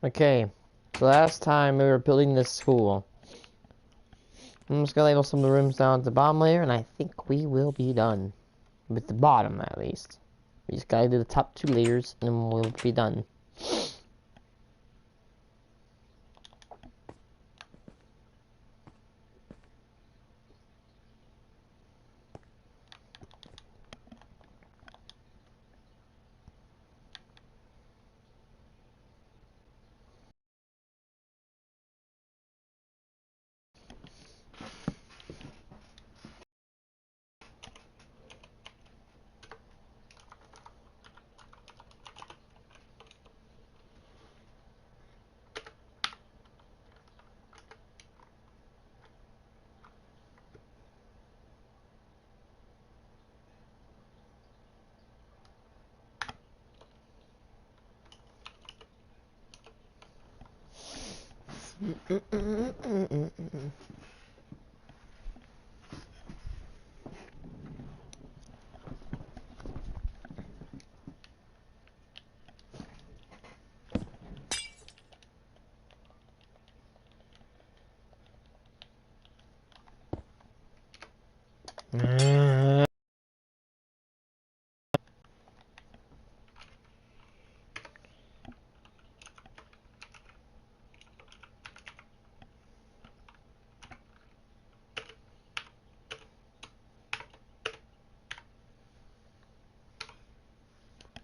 Okay, so last time we were building this school. I'm just gonna label some of the rooms down at the bottom layer, and I think we will be done. With the bottom, at least. We just gotta do the top 2 layers, and then we'll be done.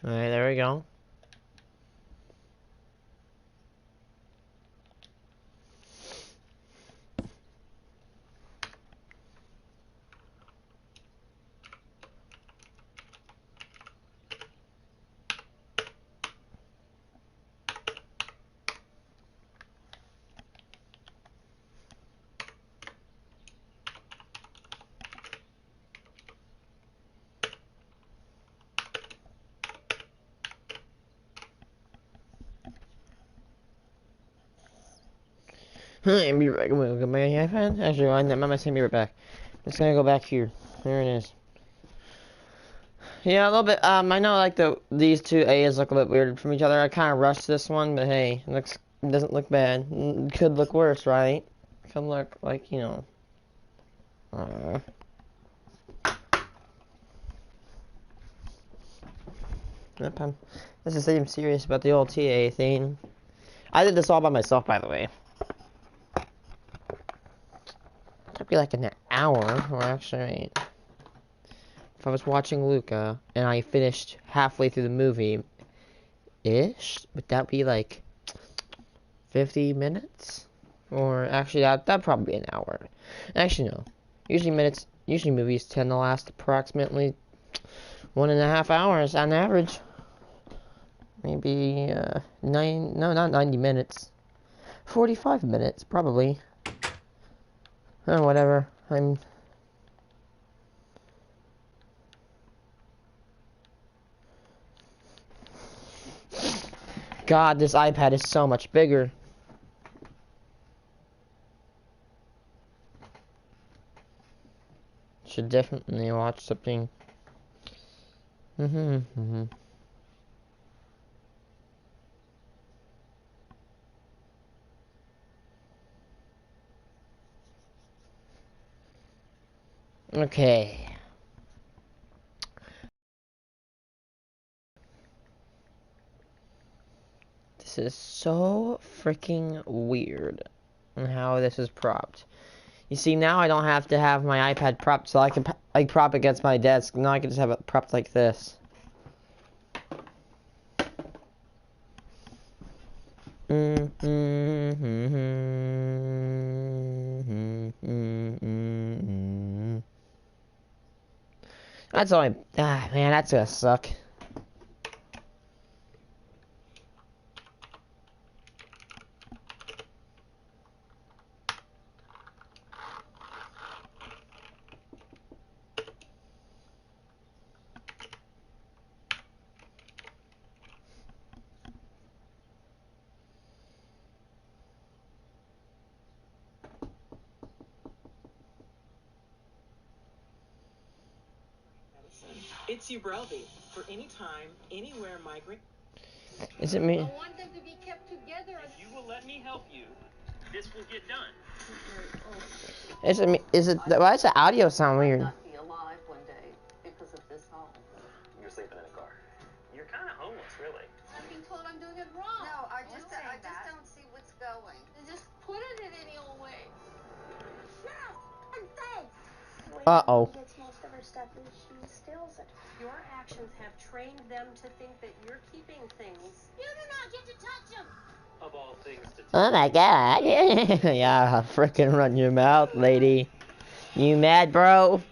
Alright, there we go. I'm be right. I'm gonna get my iPad. Actually, I'm not saying be right back. I'm just gonna go back here. There it is. Yeah, a little bit. I know like these two A's look a bit weird from each other. I kind of rushed this one, but hey, it doesn't look bad. Could look worse, right? Could look like Yep, this is I'm serious about the old TA thing. I did this all by myself, by the way. It took me like an hour, or actually, wait. If I was watching Luca and I finished halfway through the movie-ish, would that be like 50 minutes? Or actually, that'd probably be an hour. Actually, no. Usually movies tend to last approximately 1.5 hours on average. Maybe, not 90 minutes. 45 minutes, probably. Or whatever. God, this iPad is so much bigger. Should definitely watch something. Okay. This is so freaking weird on how this is propped. You see, now I don't have to have my iPad propped, so I can like prop against my desk. Now I can just have it propped like this. That's all man, that's gonna suck. It's Ubrelvy for any time, anywhere migraine. Is it me? I want them to be kept together. If you will let me help you, this will get done. Is it? Why is the audio sound weird? Not be alive one day because of this home. You're sleeping in a car. You're kind of homeless, really. I'm being told I'm doing it wrong. No, I just don't see what's going. Just put it in any old way. Uh-oh. Gets most of her stuff and she steals it. Your actions have trained them to think that you're keeping things. You do not get to touch them. Of all things to take. Oh my god. Yeah, frickin' run your mouth, lady. You mad, bro?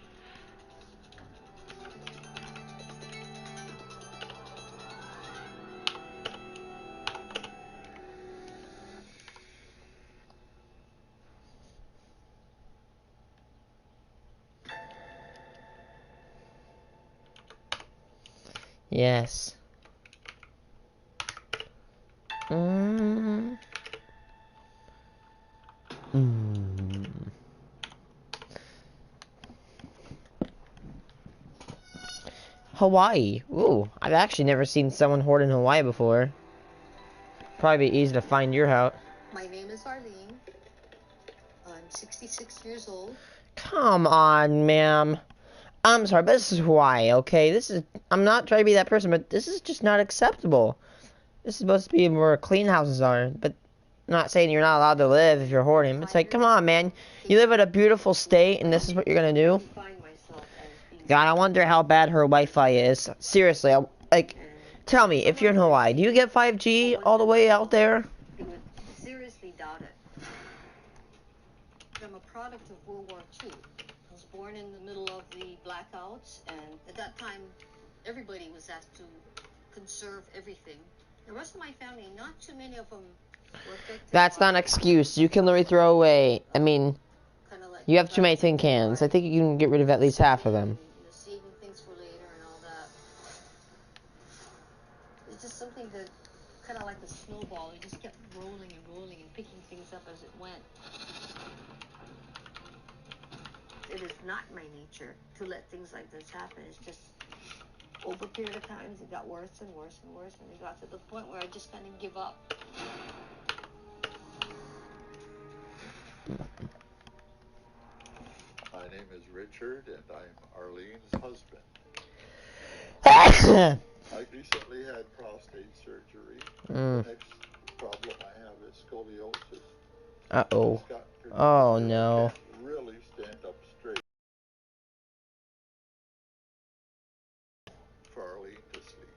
Yes. Hawaii. Ooh, I've actually never seen someone hoard in Hawaii before. Probably be easy to find your house. My name is Arlene. I'm 66 years old. Come on, ma'am. I'm sorry, but this is Hawaii, okay? I'm not trying to be that person, but this is just not acceptable. This is supposed to be where clean houses are, but I'm not saying you're not allowed to live if you're hoarding. It's like, come on, man. You live in a beautiful state, and this is what you're gonna do? God, I wonder how bad her Wi-Fi is. Seriously, tell me, if you're in Hawaii, do you get 5G all the way out there? You would seriously doubt it. I'm a product of World War II. I was born in the middle of the blackouts, and at that time, everybody was asked to conserve everything. The rest of my family, not too many of them were affected. That's not an excuse. You can literally throw away. I mean, you have too many tin cans. I think you can get rid of at least half of them. Saving things for later and all that. It's just something that kind of like a snowball. It just kept rolling and rolling and picking things up as it went. It is not my nature to let things like this happen. It's just over a period of time, it got worse and worse and worse, and it got to the point where I just kind of give up. My name is Richard, and I'm Arlene's husband. I recently had prostate surgery. The next problem I have is scoliosis. Uh-oh. Oh, no. I can't really stand up straight for Arlene to sleep.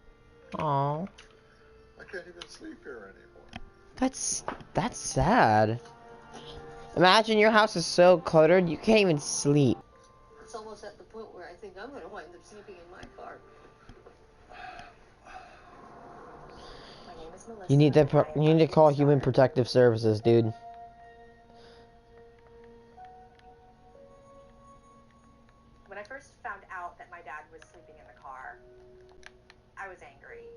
Aw. I can't even sleep here anymore. That's sad. Imagine your house is so cluttered, you can't even sleep. It's almost at the point where I think I'm going to wind up sleeping in my car. My name is Melissa. You need to call Human Protective Services, dude. When I first found out that my dad was sleeping in the car, I was angry.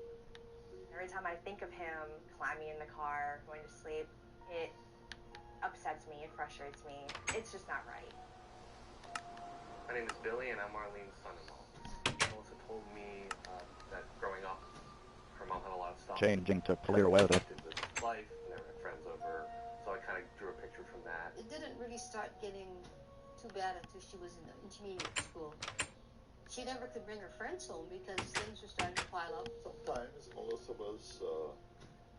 Every time I think of him climbing in the car, going to sleep, it upsets me, it frustrates me. It's just not right. My name is Billy, and I'm Arlene's son-in-law. Melissa told me that growing up, her mom had a lot of stuff. Changing to clear weather. With life, never had friends over, so I kind of drew a picture from that. It didn't really start getting too bad until she was in the intermediate school. She never could bring her friends home because things were starting to pile up. Sometimes Melissa was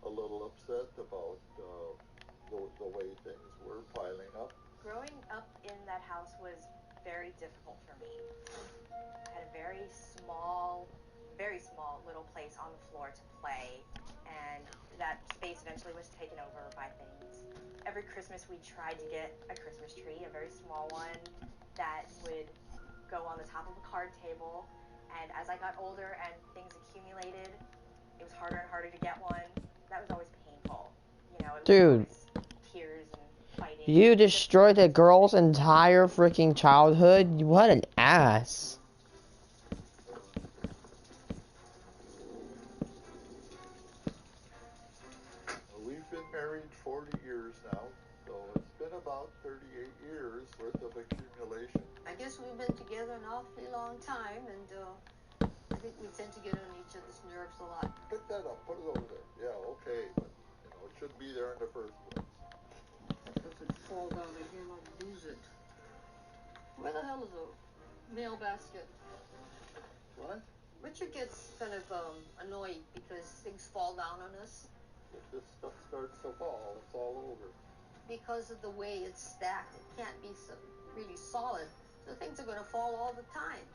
a little upset about the way things were piling up. Growing up in that house was very difficult for me. I had a very small little place on the floor to play, and that space eventually was taken over by things. Every Christmas we tried to get a Christmas tree, a very small one that would go on the top of a card table, and as I got older and things accumulated, it was harder and harder to get one. That was always painful. You know, it was Dude. Tears and fighting. You destroyed a girl's entire freaking childhood? What an ass. We've been married 40 years now, so it's been about 38 years worth of accumulation. I guess we've been together an awfully long time, and I think we tend to get on each other's nerves a lot. Pick that up, put it over there. Yeah, okay, but should be there in the first place. If it fall down again, I'll lose it. Where the hell is the mail basket? What? Richard gets kind of annoyed because things fall down on us. If this stuff starts to fall, it's all over. Because of the way it's stacked, it can't be so really solid. So things are going to fall all the time.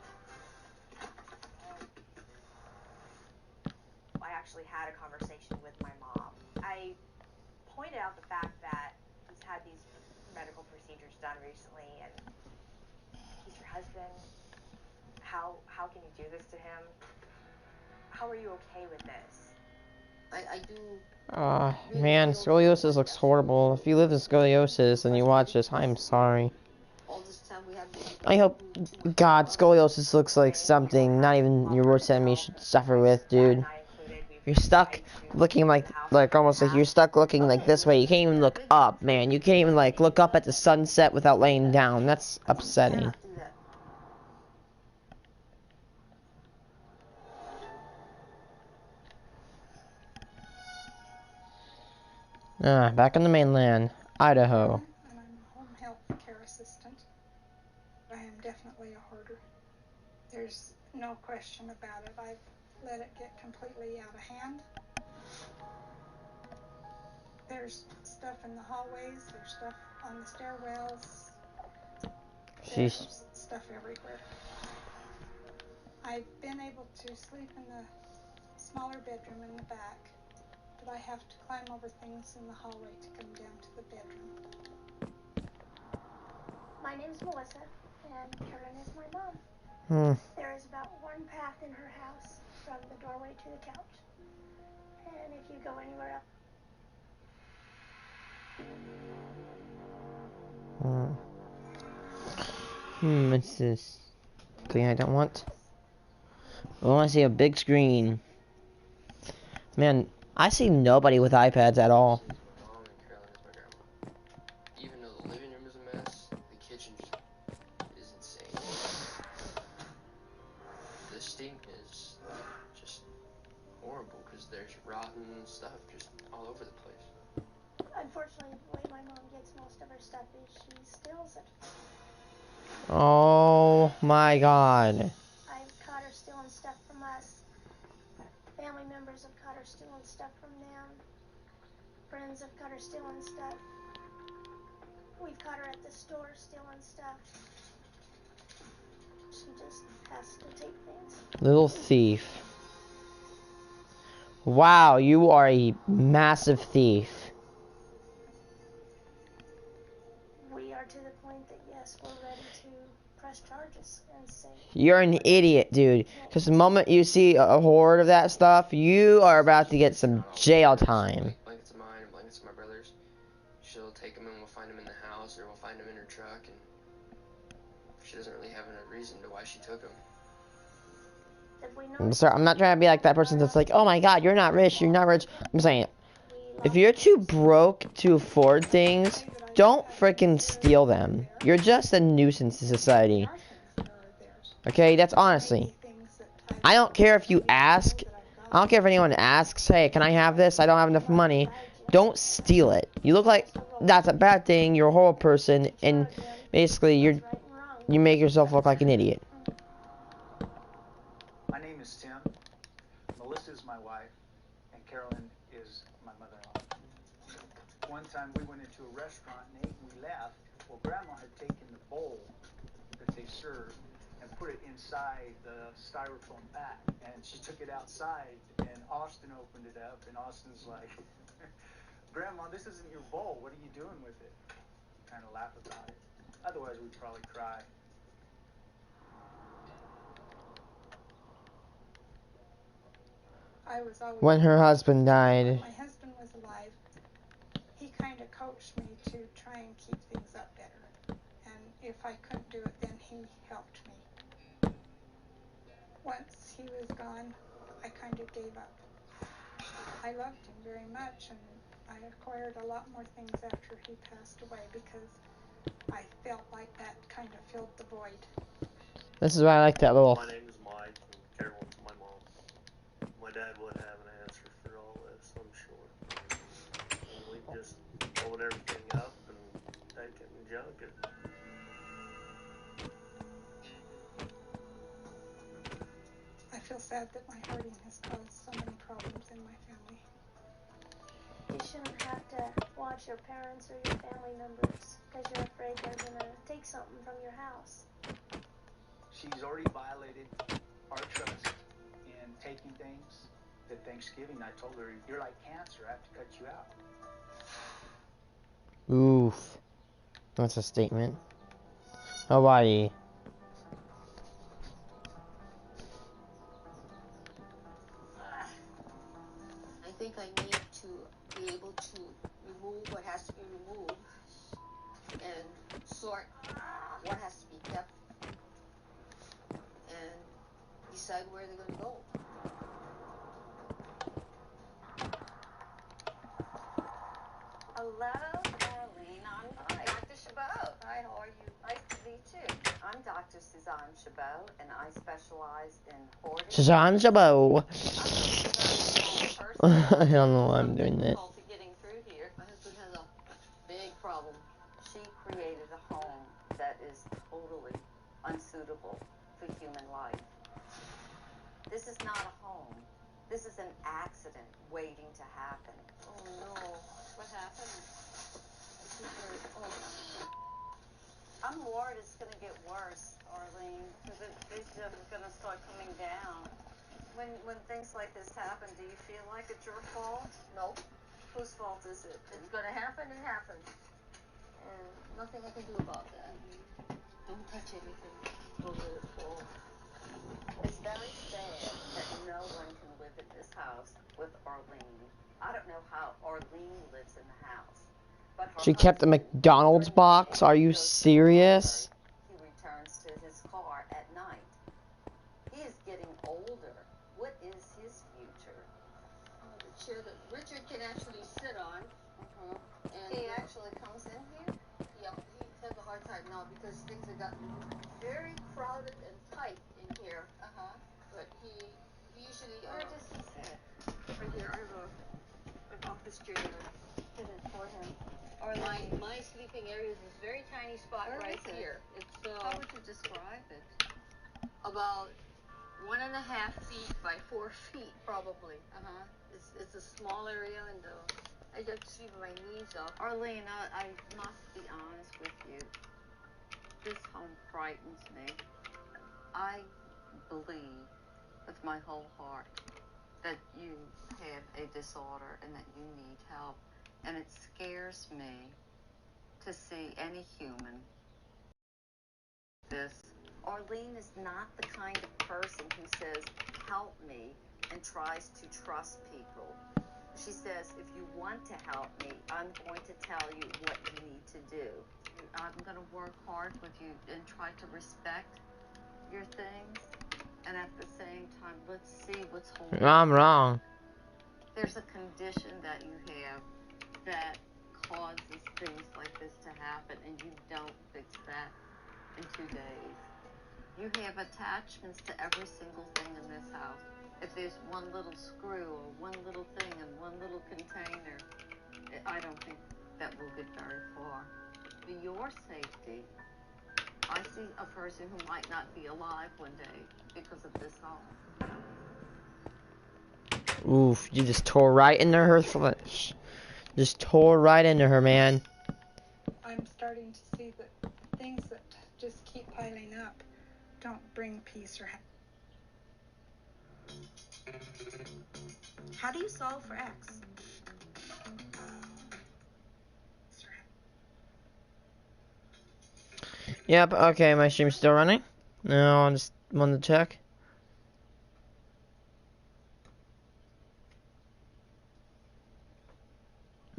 I actually had a conversation with my mom. I pointed out the fact that he's had these medical procedures done recently, and he's your husband. How can you do this to him? How are you okay with this? I do. Man, scoliosis looks horrible. If you live with scoliosis and you watch this, I'm sorry. All this time we have I hope, God, scoliosis looks like something not even your worst enemy should suffer with, dude. You're stuck looking like almost like you're stuck looking like this way. You can't even look up, man. You can't even like look up at the sunset without laying down. That's upsetting. Back on the mainland, Idaho. And I'm a home health care assistant. I am definitely a hoarder. There's no question about it. I've let it get completely out of hand. There's stuff in the hallways, there's stuff on the stairwells, there's stuff everywhere. I've been able to sleep in the smaller bedroom in the back, but I have to climb over things in the hallway to come down to the bedroom. My name's Melissa, and Karen is my mom. There is about one path in her house from the doorway to the couch. And if you go anywhere else... What's this? Thing I don't want? I want to see a big screen. Man, I see nobody with iPads at all. My mom and Carolyn is my grandma. Even though the living room is a mess, the kitchen is insane. The stink is just horrible because there's rotten stuff just all over the place. Unfortunately, the way my mom gets most of her stuff is she steals it. Oh my God. I've caught her stealing stuff from us. Family members have caught her stealing stuff from them. Friends have caught her stealing stuff. We've caught her at the store stealing stuff. She just has to take things. Little thief. Wow, you are a massive thief. We are to the point that, yes, we're ready to press charges and say... You're an idiot, dude. Because the moment you see a horde of that stuff, you are about to get some jail time. Blankets of mine and blankets of my brother's. She'll take them and we'll find them in the house or we'll find them in her truck. And she doesn't really have a reason to why she took them. I'm sorry, I'm not trying to be like that person that's like, oh my God, you're not rich, you're not rich. I'm saying, if you're too broke to afford things, don't frickin' steal them. You're just a nuisance to society. Okay, that's honestly. I don't care if you ask. I don't care if anyone asks, hey, can I have this? I don't have enough money. Don't steal it. You look like that's a bad thing. You're a horrible person, and basically you make yourself look like an idiot. My name is Tim. Melissa is my wife, and Carolyn is my mother-in-law. One time we went into a restaurant and ate and we left. Well, Grandma had taken the bowl that they served and put it inside the styrofoam bag, and she took it outside, and Austin opened it up, and Austin's like, Grandma, this isn't your bowl. What are you doing with it? Kind of laugh about it. Otherwise, we'd probably cry. I was always... When her husband died. My husband was alive. He kind of coached me to try and keep things up better. And if I couldn't do it, then he helped me. Once he was gone, I kind of gave up. I loved him very much, and I acquired a lot more things after he passed away because I felt like that kind of filled the void. This is why I like that little... My name is Mike, and Carolyn's my mom. My dad would have an answer for all this, I'm sure. sad that my hurting has caused so many problems in my family. You shouldn't have to watch your parents or your family members because you're afraid they're going to take something from your house. She's already violated our trust in taking things. At Thanksgiving, I told her, "You're like cancer, I have to cut you out." Oof. That's a statement. Hawaii. I think I need to be able to remove what has to be removed and sort what has to be kept and decide where they're going to go. Hello, Arlene. I'm Dr. Chabot. Hi, how are you? Nice to meet you. I'm Dr. Suzanne Chabot, and I specialize in hoarding. Suzanne Chabot. I'm I don't know why I'm doing this. difficulty getting through here. My husband has a big problem. She created a home that is totally unsuitable for human life. This is not a home. This is an accident waiting to happen. Oh no, what happened? I'm worried it's going to get worse, Arlene, because these are going to start coming down. When things like this happen, do you feel like it's your fault? No, Whose fault is it? It's going to happen, it happens. and nothing I can do about that. Don't touch anything. Don't let it fall. It's very sad that no one can live in this house with Arlene. I don't know how Arlene lives in the house. But her She kept a husband, McDonald's box? Are you serious? he returns to his car at night. He is getting older. What is his future? The chair that Richard can actually sit on. And He actually comes in here? yeah, he has a hard time now because things have gotten very crowded and tight in here. But he usually Where does he sit? right here. I have an office chair that I Sit it for him. or my sleeping area is this very tiny spot Where right is it? here. It's How would you describe it? about 1.5 feet by 4 feet probably. It's a small area and I have to sleep with my knees up. Arlene, I must be honest with you. This home frightens me. I believe with my whole heart that you have a disorder and that you need help. And it scares me to see any human this. Arlene is not the kind of person who says, help me, and tries to trust people. She says, if you want to help me, I'm going to tell you what you need to do. I'm going to work hard with you and try to respect your things. And at the same time, let's see what's holding I'm wrong. There's a condition that you have that causes things like this to happen, and you don't fix that in 2 days. You have attachments to every single thing in this house. If there's one little screw or one little thing in one little container, I don't think that will get very far. For your safety, I see a person who might not be alive one day because of this home. Oof, you just tore right into her flesh. Just tore right into her, man. I'm starting to see that things that just keep piling up don't bring peace or happiness. How do you solve for X? Yep, okay, my stream's still running. No, I just wanted to check.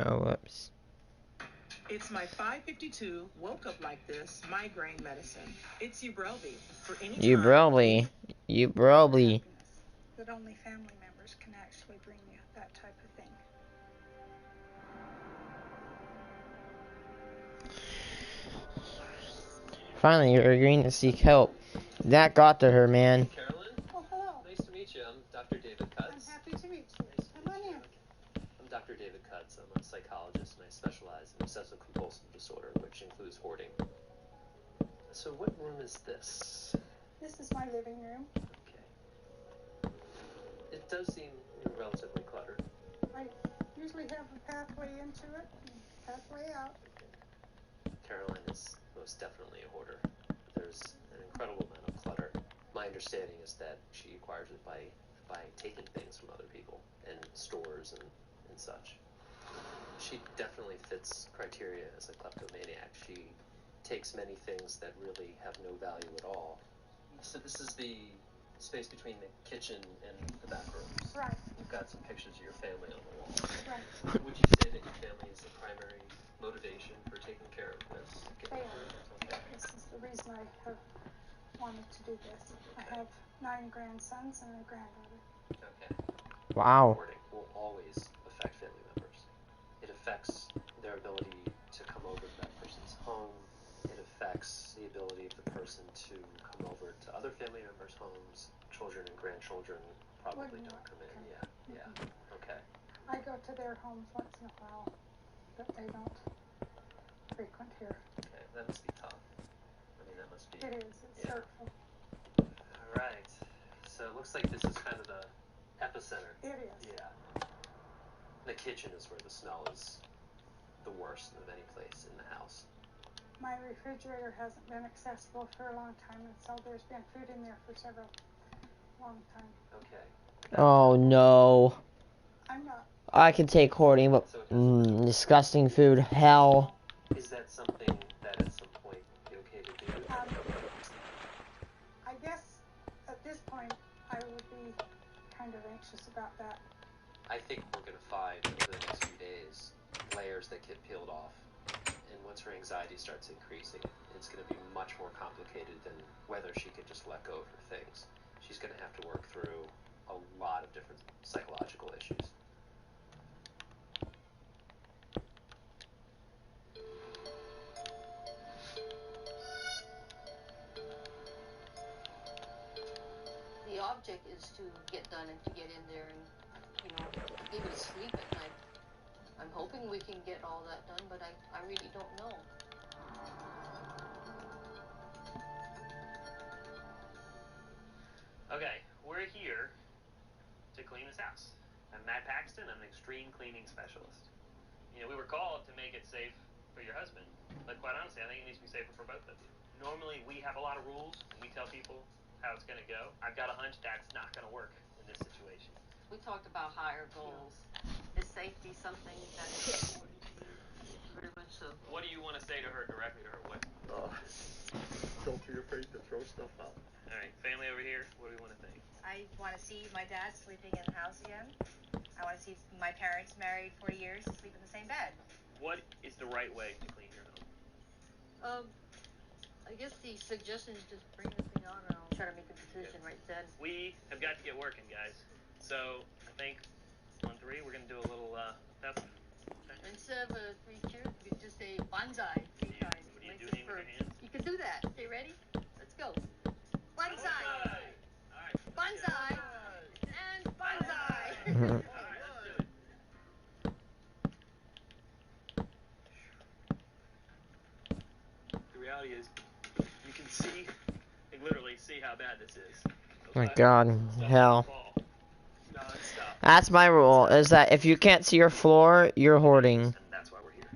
Oh, whoops. It's my 552 woke up like this migraine medicine. It's Ubrelvy for any time. Ubrelvy. That only family members can actually bring you that type of thing. Finally, you're agreeing to seek help. That got to her, man. Carolyn? Oh, hello. Nice to meet you. I'm Dr. David I'm Cutts. happy to meet you. Come on in. I'm Dr. David Cutts. I'm a psychologist and I specialize in obsessive compulsive disorder, which includes hoarding. So what room is this? This is my living room. Okay. does seem relatively cluttered. I usually have a pathway into it and pathway out. Caroline is most definitely a hoarder. There's an incredible amount of clutter. My understanding is that she acquires it by taking things from other people and stores and such. She definitely fits criteria as a kleptomaniac. She takes many things that really have no value at all. So this is the space between the kitchen and the back rooms. Right. You've got some pictures of your family on the wall. Right. Would you say that your family is the primary motivation for taking care of this? They are. Okay. This is the reason I have wanted to do this. I have 9 grandsons and a granddaughter. Okay. Wow. Hoarding will always affect family members. It affects their ability to come over to that person's home. It affects the ability of the person to come over to other family members' homes. Children and grandchildren probably don't come in. Yeah. Okay. I go to their homes once in a while, but they don't frequent here. Okay, that must be tough. I mean, that must be. It is. It's hurtful. All right. So it looks like this is kind of the epicenter. It is. Yeah. The kitchen is where the smell is the worst of any place in the house. My refrigerator hasn't been accessible for a long time, and so there's been food in there for long time. Okay. Oh no. I'm not. I can take hoarding, but disgusting food. Hell. Is that something that at some point be okay to do? I guess at this point I would be kind of anxious about that. I think we're going to find over the next few days layers that get peeled off. And once her anxiety starts increasing, it's going to be much more complicated than whether she can just let go of her things. She's going to have to work through a lot of different psychological issues. The object is to get done and to get in there and, you know, be able to sleep at night. I'm hoping we can get all that done, but I really don't know. Okay, we're here to clean this house. I'm Matt Paxton. I'm an extreme cleaning specialist. You know, we were called to make it safe for your husband, but quite honestly, I think it needs to be safer for both of you. Normally, we have a lot of rules, and we tell people how it's going to go. I've got a hunch that's not going to work in this situation. We talked about higher goals. Is safety something that is very much so? What do you want to say to her, directly to her? What? Don't be afraid to throw stuff out. All right, family over here, what do we want to think? I want to see my dad sleeping in the house again. I want to see my parents married 40 years to sleep in the same bed. What is the right way to clean your home? I guess the suggestion is just bring the thing on and I'll try to make a decision right then. We have got to get working, guys. So I think on 3, we're going to do a little pep. Okay. Instead of a 3 cheers, we could just say bonsai 3 times. What are you doing with your hands? You can do that. Okay, ready? Let's go. Bonsai! All right. Bonsai! And bonsai! All right, let's do it. The reality is, you can see, like literally see how bad this is. My God, hell. Non-stop. That's my rule, is that if you can't see your floor, you're hoarding. And that's why we're here.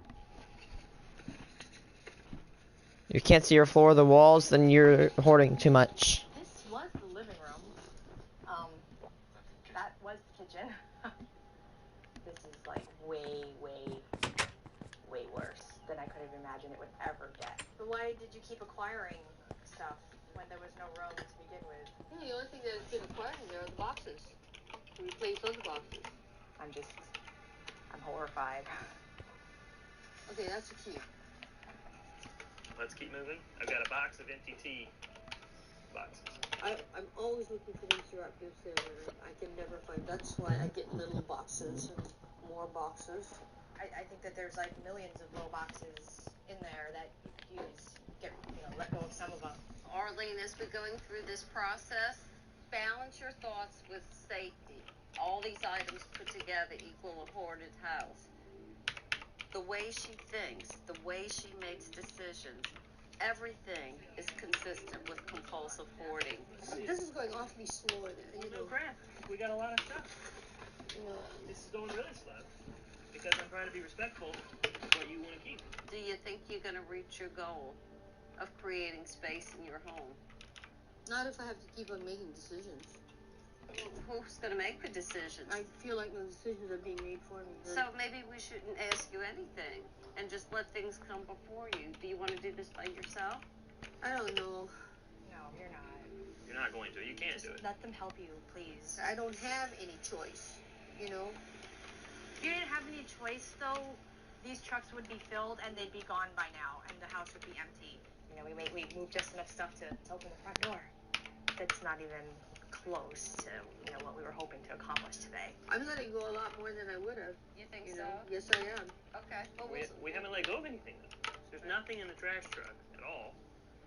You can't see your floor or the walls, then you're hoarding too much. This was the living room. That was the kitchen. This is like way, way, way worse than I could have imagined it would ever get. But why did you keep acquiring stuff when there was no room to begin with? The only thing that's been acquired in there are the boxes. To replace those boxes. I'm horrified. Okay, that's the key. Let's keep moving. I've got a box of empty tea boxes. I'm always looking for things throughout gifts there, and I can never find. That's why I get little boxes and more boxes. I think that there's like millions of little boxes in there that you could use. Let go of some of them. Arlene, as we're going through this process, balance your thoughts with safety. All these items put together equal a hoarded house. The way she thinks, the way she makes decisions, everything is consistent with compulsive hoarding. This is going awfully slow, you know. No crap. We got a lot of stuff. You know. This is going really slow because I'm trying to be respectful of what you want to keep. Do you think you're going to reach your goal of creating space in your home? Not if I have to keep on making decisions. Well, who's going to make the decisions? I feel like the decisions are being made for me. So maybe we shouldn't ask you anything and just let things come before you. Do you want to do this by yourself? I don't know. No, you're not. You're not going to. You can't Just do it. let them help you, please. I don't have any choice, you know? If you didn't have any choice, though, these trucks would be filled and they'd be gone by now, and the house would be empty. You know, we moved just enough stuff to open the front door. That's not even close to, you know, what we were hoping to accomplish today. I'm letting go a lot more than I would have. You think so? Yes, I am. Okay. Well, We haven't let go of anything. There's nothing in the trash truck at all.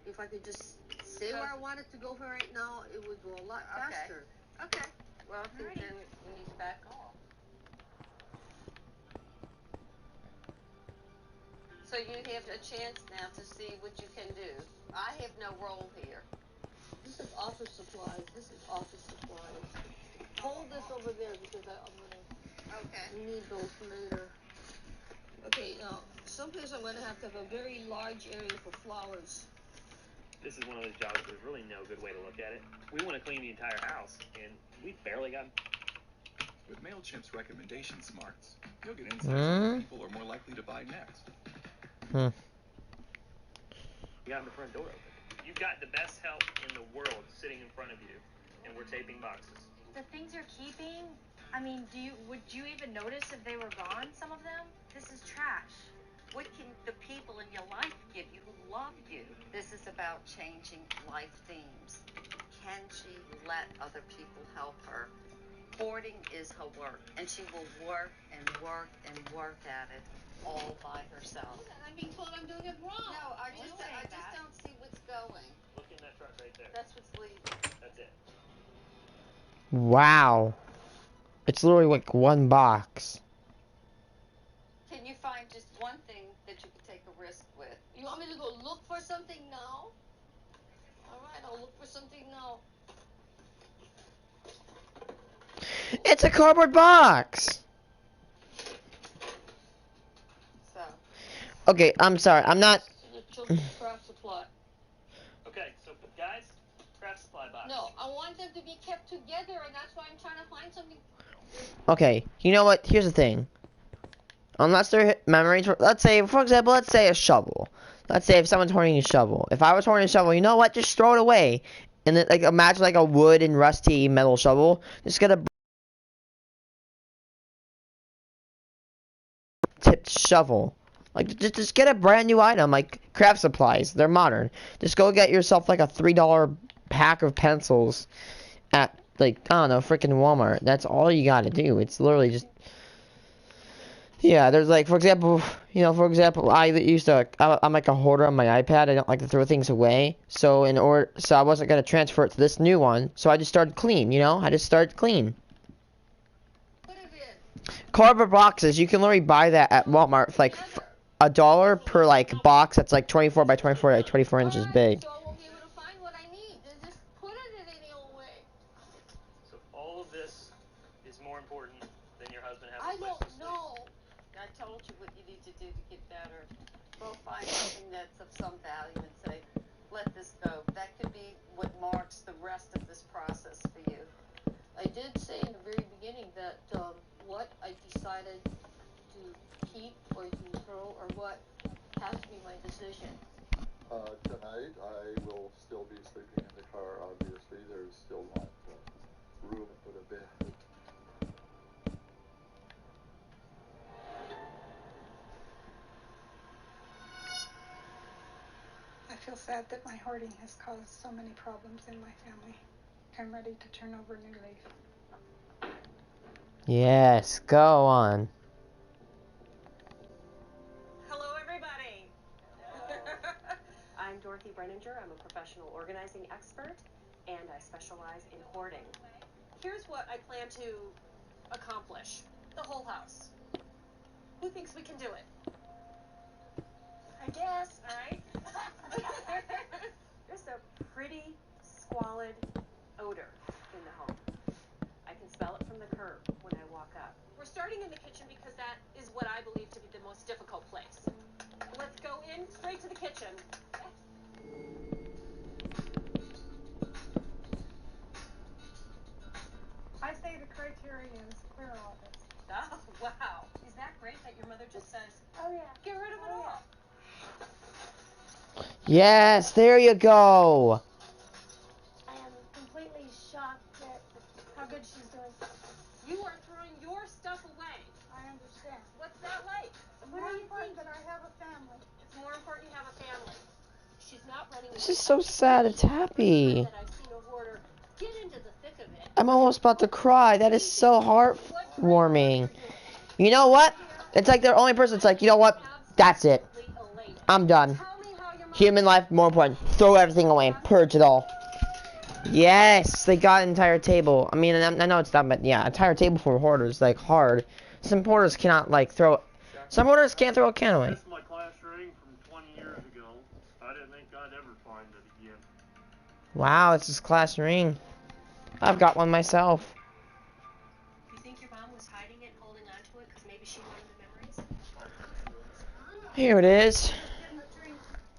if I could just say where I want it to go for right now, it would go a lot faster. Okay. Well, I think then we need to back off. So you have a chance now to see what you can do. I have no role here. This is office supplies. This is office supplies. Hold this over there because I'm gonna need those later. Okay, now someplace I'm gonna have a very large area for flowers. This is one of those jobs where there's really no good way to look at it. We want to clean the entire house, and we barely got. With MailChimp's recommendation smarts, you'll get insights on what people are more likely to buy next. You got the front door open. You've got the best help in the world sitting in front of you, and we're taping boxes. The things you're keeping, I mean, would you even notice if they were gone, some of them? This is trash. What can the people in your life give you who love you? This is about changing life themes. Can she let other people help her? Hoarding is her work, and she will work and work and work at it all by herself. I'm being told I'm doing it wrong. No, I just don't see what's going. Look in that truck right there. That's what's leaving. That's it. Wow. It's literally like one box. Can you find just one thing that you can take a risk with? You want me to go look for something now? All right, I'll look for something now. It's a cardboard box. So. Okay, I'm sorry. I'm not. Craft supply. Okay, so guys, craft supply box. No, I want them to be kept together, and that's why I'm trying to find something. Okay, you know what? Here's the thing. Unless their memories were, let's say, for example, let's say a shovel. Let's say if someone's hoarding a shovel. If I was hoarding a shovel, you know what? Just throw it away. And then, like, imagine like a wood and rusty metal shovel. Just get a tipped shovel. Like, just get a brand new item, like craft supplies. They're modern. Just go get yourself like a $3 pack of pencils at, like, I don't know, freaking Walmart. That's all you gotta do. It's literally just. Yeah, there's like, for example, I used to, I'm like a hoarder on my iPad. I don't like to throw things away. So I wasn't gonna transfer it to this new one. So I just started clean, I just started clean. Cardboard boxes, you can literally buy that at Walmart for like $1 per like box. That's like 24 by 24, like 24 inches big. So I won't be able to find what I need. Just put it in any old way. So all of this is more important than your husband having I a place don't to sleep. know. I told you what you need to do to get better. Go find something that's of some value and say, let this go. That could be what marks the rest of this process for you. I did say in the very beginning that what I decided to keep or to throw or what has to be my decision. Tonight I will still be sleeping in the car. Obviously, there's still not room for the bed. I feel sad that my hoarding has caused so many problems in my family. I'm ready to turn over a new leaf. Yes, go on. Hello, everybody. I'm Dorothy Brenninger. I'm a professional organizing expert, and I specialize in hoarding. Here's what I plan to accomplish. The whole house. Who thinks we can do it? I guess. All right. Just a pretty squalid odor in the home. I can smell it from the curb when I walk up. We're starting in the kitchen because that is what I believe to be the most difficult place. Let's go in straight to the kitchen. I say the criteria is clear all this. Oh, wow. Is that great that your mother just says, Oh yeah. get rid of it all? Yes, there you go. I am completely shocked at how good she's doing. You are throwing your stuff away. I understand. What's that like? It's What more do you important think? that I have a family. It's more important to have a family. She's not running This away. is so sad. It's happy. That I've seen a hoarder get into the thick of it. I'm almost about to cry. That is so heartwarming. You know what? It's like they're only person. It's like, you know what? That's it. I'm done. Human life more important. Throw everything away. Purge it all. Yes, they got an entire table. I mean, I know it's not, but yeah, entire table for hoarders, like, hard. Some hoarders cannot, like, throw... Some hoarders can't throw a can away. That's my class ring from 20 years ago. I didn't think I'd ever find it again. Wow, it's his class ring. I've got one myself. You think your mom was hiding it, holding on to it, because maybe she wanted the memories? Here it is.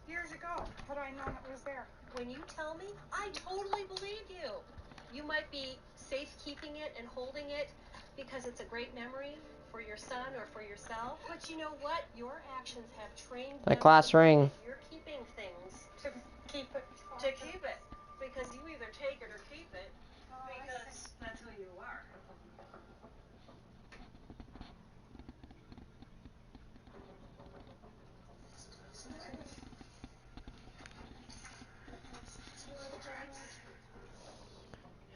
Years ago, had I known it was there. When you tell me, I totally believe you. You might be safekeeping it and holding it because it's a great memory for your son or for yourself. But you know what? Your actions have trained My them class ring. You're keeping things To keep it. to keep it. Because you either take it or keep it. Because that's who you are.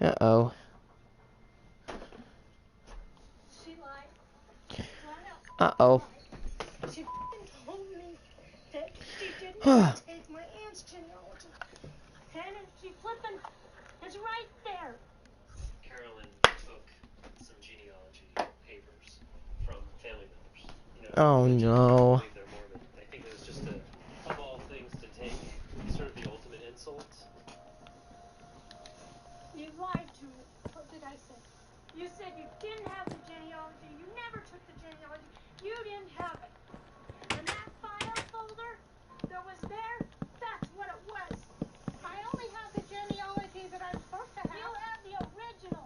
Uh-oh. She lied. Uh-oh. She told me that she didn't take my aunt's genealogy. Hannah, she flippin' is right there. Carolyn took some genealogy papers from family members. You know, Oh, no. believe they're Mormon. I think it was just of all things to take sort of the ultimate insult. You lied to me. What did I say? You said you didn't have the genealogy. You never took the genealogy. You didn't have it. And that file folder that was there, that's what it was. I only have the genealogy that I'm supposed to have. You have the original.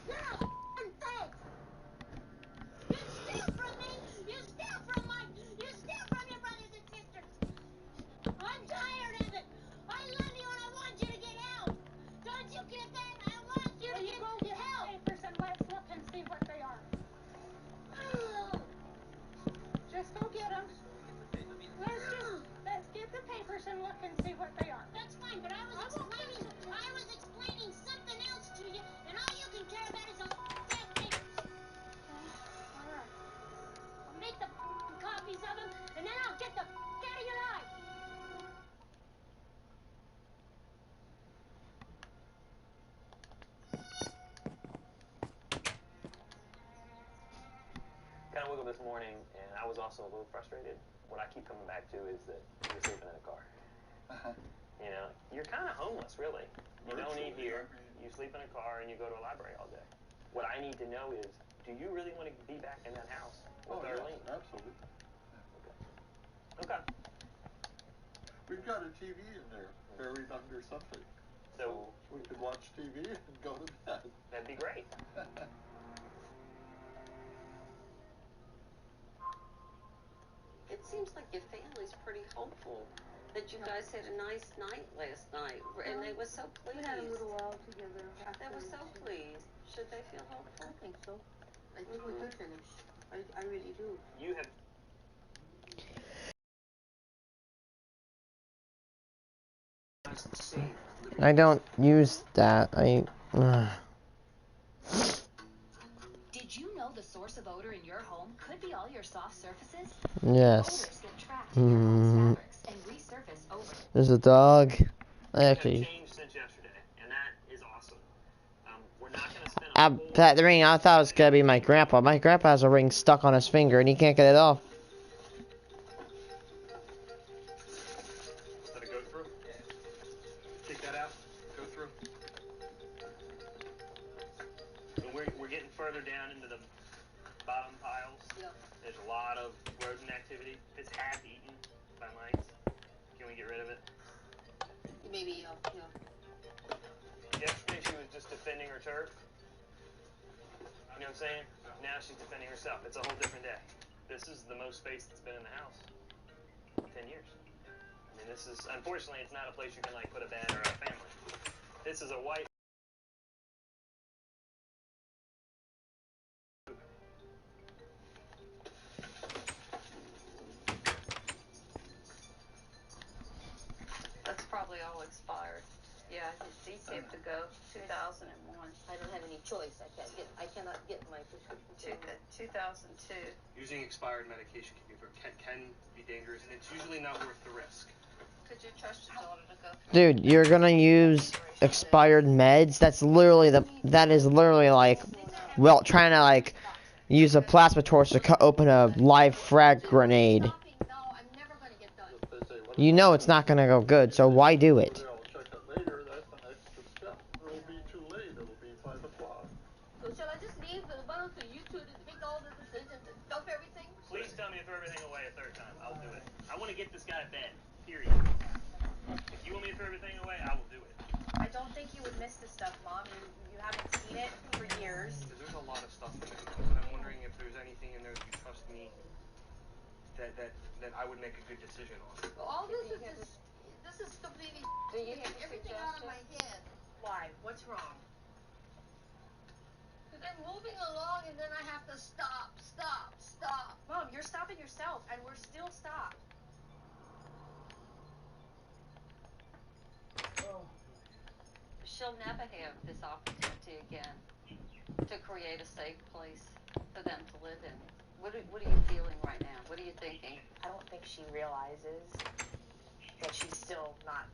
You're a f***ing fake. You steal from me. You steal from your brothers and sisters. I'm tired of it. I love you and I want you to get help. Don't you get that? I want you to get help. Papers and let's look and see what they are. Just go get them. Let's get the papers and look and see what they are. That's fine, but I was explaining something else to you, and all you can care about is those damn papers. All right. I'll make the copies of them, and then I'll get the out of your life. Kind of woke up this morning, and I was also a little frustrated. What I keep coming back to is that you're sleeping in a car. You know, you're kind of homeless, really. You don't eat here, you sleep in a car, and you go to a library all day. What I need to know is, do you really want to be back in that house with Arlene? Yes, absolutely. Okay. We've got a TV in there, buried under something. So we could watch TV and go to bed. That'd be great. It seems like your family's pretty hopeful that you guys had a nice night last night, and they were so pleased. We had a little while together. They were so pleased. Should they feel hopeful? I think so. I think we could finish. I really do. You have I don't use that. Did you know the source of odor in your home could be all your soft surfaces? Yes. Odors get trapped in your home's fabrics and resurface over. There's a dog. have Actually, changed since yesterday, and that is awesome. We're not going to spend that ring, I thought it was gonna be my grandpa. My grandpa has a ring stuck on his finger and he can't get it off. further down into the bottom piles, there's a lot of rodent activity. It's half eaten by mice. Can we get rid of it? Maybe, Yesterday she was just defending her turf. You know what I'm saying? Now she's defending herself. It's a whole different day. This is the most space that's been in the house in 10 years. I mean, this is, unfortunately, it's not a place you can, like, put a bed or a family. This is a white... That's probably all expired. Yeah, these have to go. 2001. I don't have any choice. I cannot get my prescription. 2002. Using expired medication can be dangerous, and it's usually not worth the risk. Could you trust your daughter to go? Dude, you're gonna use expired meds? That is literally like, well, trying to like use a plasma torch to cut open a live frag grenade. You know it's not gonna go good, so why do it? So shall I just leave the bottle to you two to make all the decisions and dump everything? Please tell me to throw everything away a third time. I'll do it. I want to get this guy bed. Period. If you want me to throw everything away, I will do it. I don't think you would miss this stuff, Mom. You haven't seen it for years. There's a lot of stuff in there, but I'm wondering if there's anything in there that you trust me that I would make a good decision on. Well, all this is completely everything out of my head. Why? What's wrong? Because I'm moving along and then I have to stop. Mom, you're stopping yourself, and we're still stopped. She'll never have this opportunity again to create a safe place for them to live in. What are you feeling right now? What are you thinking? I don't think she realizes that she's still not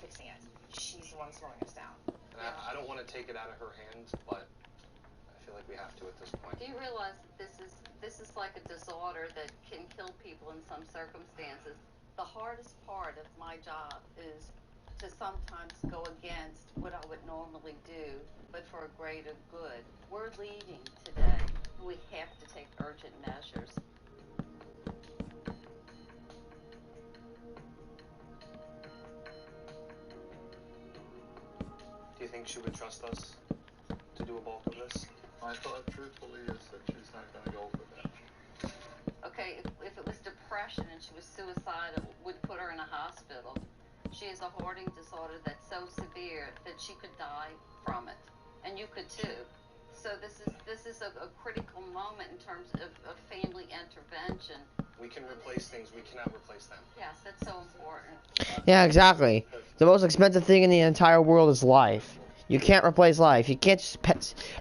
fixing it. She's the one slowing us down. And I don't want to take it out of her hands, but I feel like we have to at this point. Do you realize that this is like a disorder that can kill people in some circumstances? The hardest part of my job is to sometimes go against what I would normally do, but for a greater good. We're leading today. We have to take urgent measures. Do you think she would trust us to do a bulk of this? My thought, truthfully, is that she's not going to go for that. Okay, if it was depression and she was suicidal, we'd put her in a hospital. She has a hoarding disorder that's so severe that she could die from it, and you could too. So this is a critical moment in terms of family intervention. We can replace things, we cannot replace them. Yes, that's so important. Yeah, exactly. The most expensive thing in the entire world is life. You can't replace life. You can't just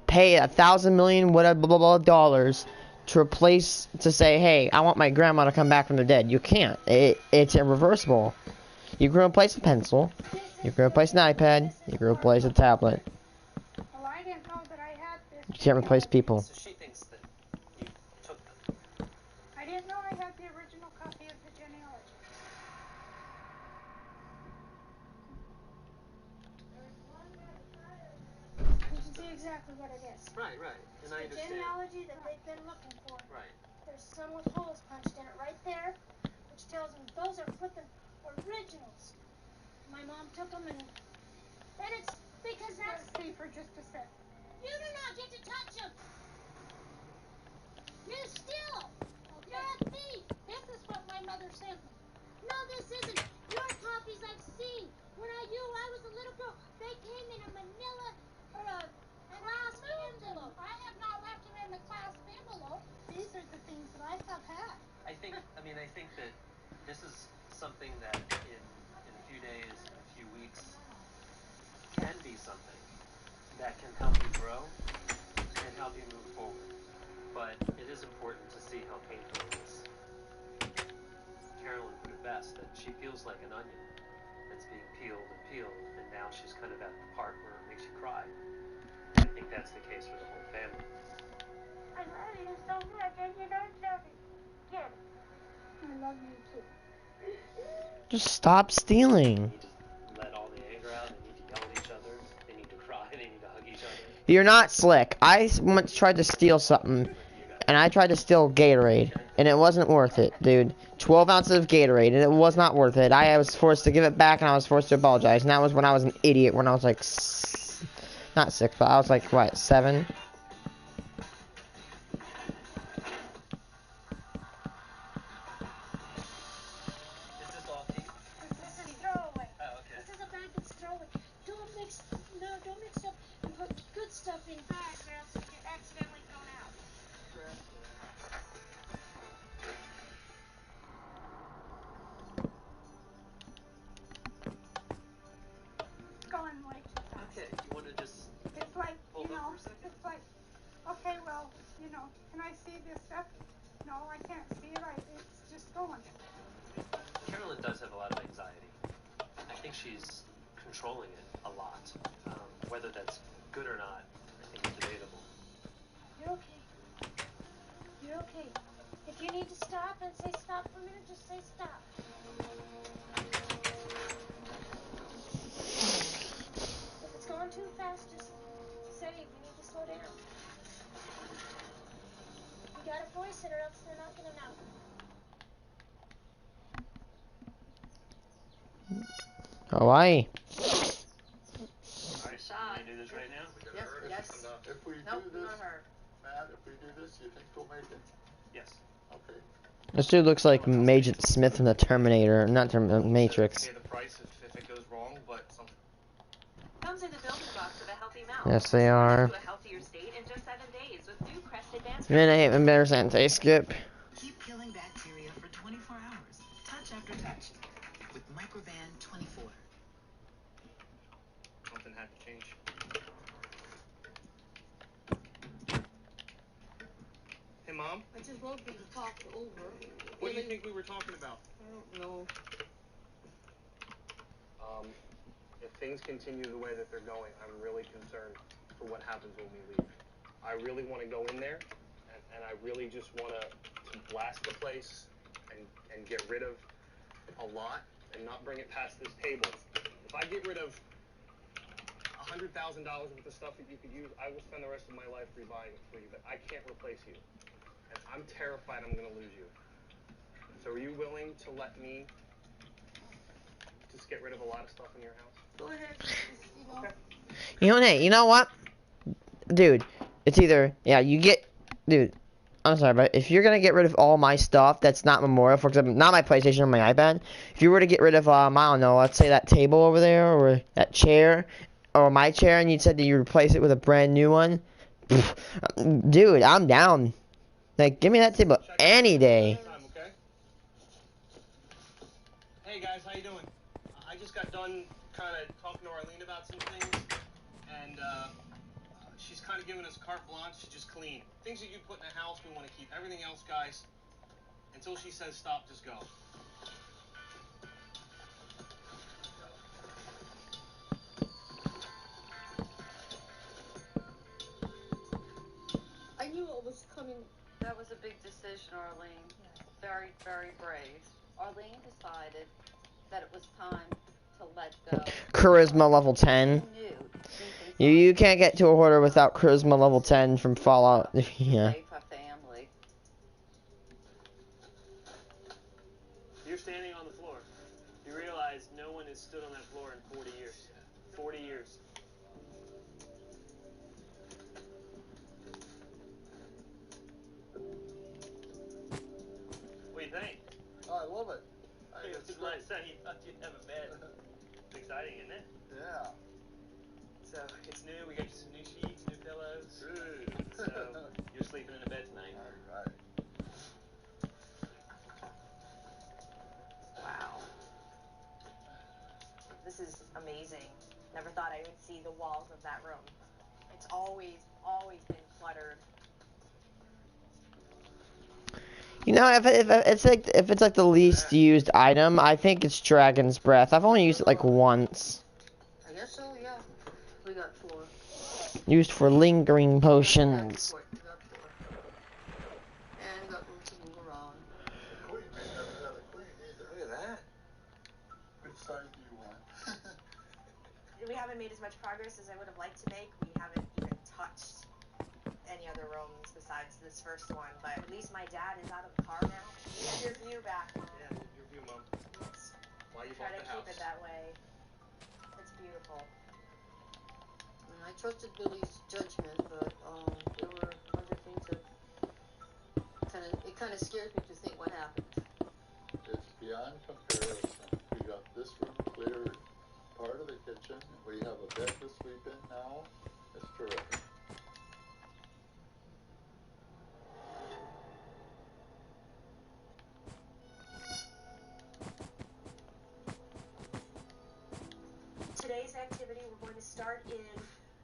pay $1,000 million whatever blah, blah, blah dollars to say, hey, I want my grandma to come back from the dead. You can't. It's irreversible. You can replace a pencil. You can replace an iPad. You can replace a tablet. Well, I didn't know that I had this. You can't replace people. So she thinks that you took them. I didn't know I had the original copy of the genealogy. You can see exactly what it is. Right. And I The understand. genealogy that they've been looking for. Right. There's some with holes punched in it right there, which tells them those are flippin' originals. My mom took them and it's because that's... Let's see for just a sec. You do not get to touch them! You steal! Okay. You're a thief! This is what my mother sent me. No, this isn't. Your copies I've seen. When I was a little girl, they came in a manila or a clasp envelope. I have not left them in the clasp envelope. These are the things that I have had. I think that this is something that in a few days, a few weeks, can be something that can help you grow and help you move forward. But it is important to see how painful it is. Carolyn put it best, that she feels like an onion that's being peeled, and now she's kind of at the part where it makes you cry. I think that's the case for the whole family. I love you so much and you don't know me. Get it. I love you too. Just stop stealing. They need to let all the anger out. They need to yell at each other. They need to cry. They need to hug each other. You're not slick. I once tried to steal something, and I tried to steal Gatorade, and it wasn't worth it, dude. 12 ounces of Gatorade, and it was not worth it. I was forced to give it back, and I was forced to apologize. And that was when I was an idiot, when I was like, not 6, but I was like, what, 7? This is throwaway. Oh, okay. This is a bag that's throwaway. Don't mix up and put good stuff in bags or else it get accidentally thrown out. It's going way too fast. Okay, you want to just It's like, hold you up know, for a second? it's like, okay, well, you know, can I see this stuff? No, I can't see it. It's just going. Carolyn does have a lot of anxiety. I think she's controlling it a lot. Whether that's good or not, I think is debatable. You're okay. You're okay. If you need to stop and say stop for a minute, just say stop. If it's going too fast, just say we need to slow down. You gotta voice it or else they're not gonna know. Hawaii. Alright, can we do this right now? Yes. If we Nope, do this, not her. Matt, if we do this, you think we'll make it? Yes. Okay. This dude looks like Agent Smith from the Terminator, not Matrix. Pay the price if it goes wrong, but something. Comes in the building blocks of a healthy mouth. Yes, they are. To a healthier state in just 7 days with new Crest Advanced. Man, I hate embarrassing. Say skip. Keep killing bacteria for 24 hours, touch after touch, with Microban 24. Something had to change. Hey, Mom. I just want you to talk over. What do you think we were talking about? I don't know. If things continue the way that they're going, I'm really concerned for what happens when we leave. I really want to go in there, and I really just want to blast the place and get rid of a lot and not bring it past this table. If I get rid of $100,000 worth of stuff that you could use, I will spend the rest of my life rebuying it for you, but I can't replace you. And I'm terrified I'm going to lose you. So are you willing to let me just get rid of a lot of stuff in your house? Go ahead. Okay. Hey, you know what? Dude, it's either, yeah, you get, dude, I'm sorry, but if you're gonna get rid of all my stuff that's not Memorial, for example, not my PlayStation or my iPad, if you were to get rid of, I don't know, let's say that table over there, or that chair, or my chair, and you said that you replace it with a brand new one, dude, I'm down. Like, give me that table any day. Hey guys, how you doing? I just got done kind of talking to Arlene about some things, and she's kind of giving us carte blanche to just clean. Things that you put in the house, we want to keep. Everything else, guys, until she says stop, just go. I knew it was coming. That was a big decision, Arlene. Very, very brave. Arlene decided that it was time to let go. Charisma level 10. You can't get to a hoarder without charisma level 10 from Fallout. Yeah. Save her family. You're standing on the floor. You realize no one has stood on that floor in 40 years. 40 years. What do you think? Oh, I love it. It's the last time you thought you'd have a bed. It's exciting, isn't it? Yeah. So, it's new. We got you some new sheets, new pillows. Good. So, you're sleeping in a bed tonight. All right. Wow. This is amazing. Never thought I would see the walls of that room. It's always been cluttered. You know, if it's like the least used item, I think it's Dragon's Breath. I've only used it like once. I guess so, yeah. We got 4. Used for lingering potions. We got 4. And we got room to move around. Queen, we never had a queen either. Look at that. Which side do you want? We haven't made as much progress as I would have liked to make. We haven't even touched any other rooms besides this first one, but at least my dad is out of the car now. You have your view back, Mom. Yeah, your view, Mom. Yes. Why you Try bought to the house. keep it that way. It's beautiful. I trusted Billy's judgment, but there were other things that kind of scares me to think what happened. It's beyond comparison. We got this room cleared, part of the kitchen. We have a bed to sleep in now. It's terrific. Today's activity, we're going to start in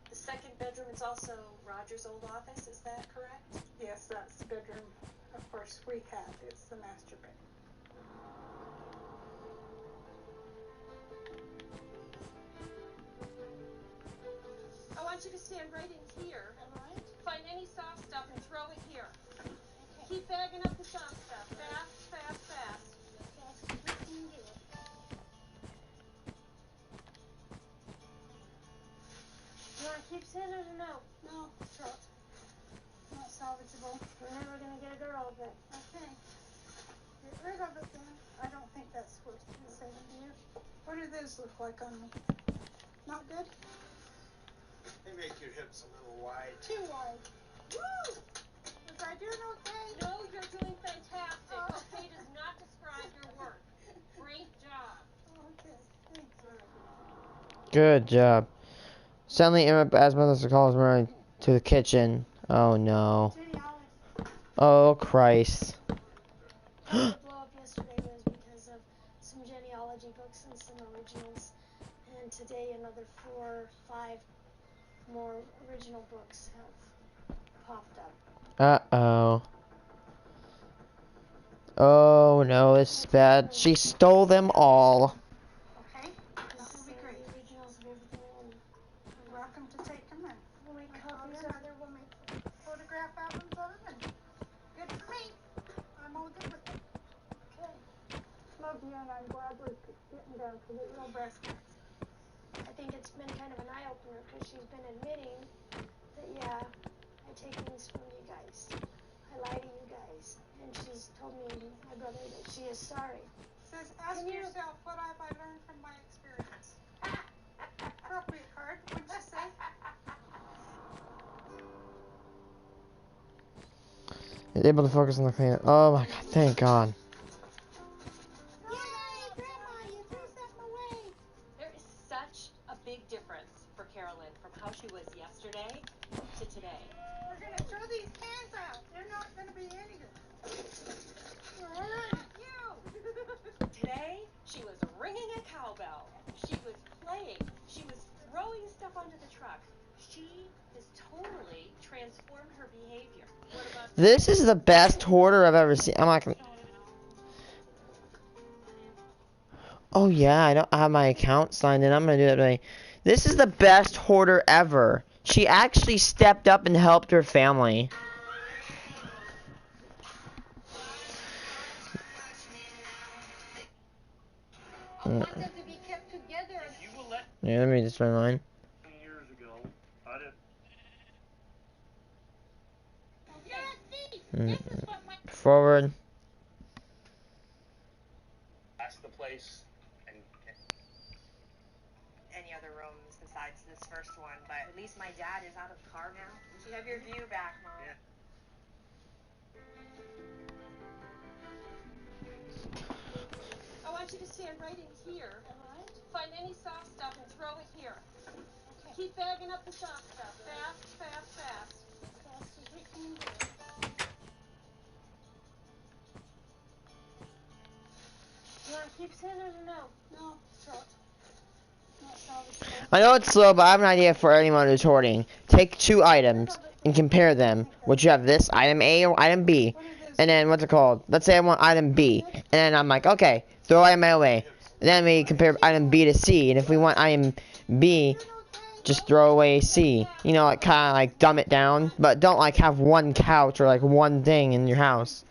the second bedroom. It's also Roger's old office, is that correct? Yes, that's the bedroom. Of course, we have. It's the master bedroom. I want you to stand right in here. All right. Find any soft stuff and throw it here. Okay. Keep bagging up the soft stuff. Fast, fast, fast. Fast as we can do it. You want to keep scissors or no? No, throw it. Not salvageable. We're never going to get rid of it. Okay. Get rid of it then. I don't think that's supposed to be said in here. What do those look like on me? Not good? They make your hips a little wide. Too wide. Woo! Was I doing okay? No, you're doing fantastic. Okay does not describe your work. Great job. Okay, thanks. Good job. Suddenly, as Mother calls running to the kitchen. Oh no. Oh Christ. The blow up yesterday was because of some genealogy books and some originals, and today another 4 or 5 more original books have popped up. Uh-oh. Oh no, it's bad. She stole them all. Okay, that will be great. The originals of everything, and You're welcome to take them and we'll make my copies father of will make photograph albums of them, and good for me. I'm all good with it. Okay. Love you, and I'm glad we're getting down to the real brass tacks. I think it's been kind of an eye-opener because she's been admitting that, yeah, I take things from you guys. I lie to you guys. And she's told me, my brother, that she is sorry. Says, ask yourself, what have I learned from my experience? Appropriate card, wouldn't you say? Is able to focus on the cleanup. Oh my god, thank God. Yay, Grandma, you threw something away. There is such a big difference for Carolyn from how she was yesterday to today. We're going to throw these cans out. They're not going to be any good. All right, you. Today, she was ringing a cowbell. She was playing. She was throwing stuff onto the truck. She has totally transformed her behavior. What about This is the best hoarder I've ever seen. I'm not gonna... Oh yeah, I don't have my account signed in. I'm gonna do that today. This is the best hoarder ever. She actually stepped up and helped her family. I want them to be kept together. You will let Yeah, let me just try mine. Years ago, I didn't. Forward. That's the place. Any other rooms besides this first one, but at least my dad is out of the car now. You have your view back, Mom. Yeah. I want you to stand right in here. All right. Find any soft stuff and throw it here. Okay. Keep bagging up the soft stuff. Fast, fast, fast. Fast as we can do it. You want to keep scissors or no? No, throw it. Not salvageable. I know it's slow, but I have an idea for anyone who's hoarding. Take 2 items and compare them. Would you have this item A or item B? And then what's it called? Let's say I want item B. And then I'm like, okay, throw item A away. And then we compare item B to C. And if we want item B, just throw away C. You know, like kind of like dumb it down. But don't like have one couch or like one thing in your house.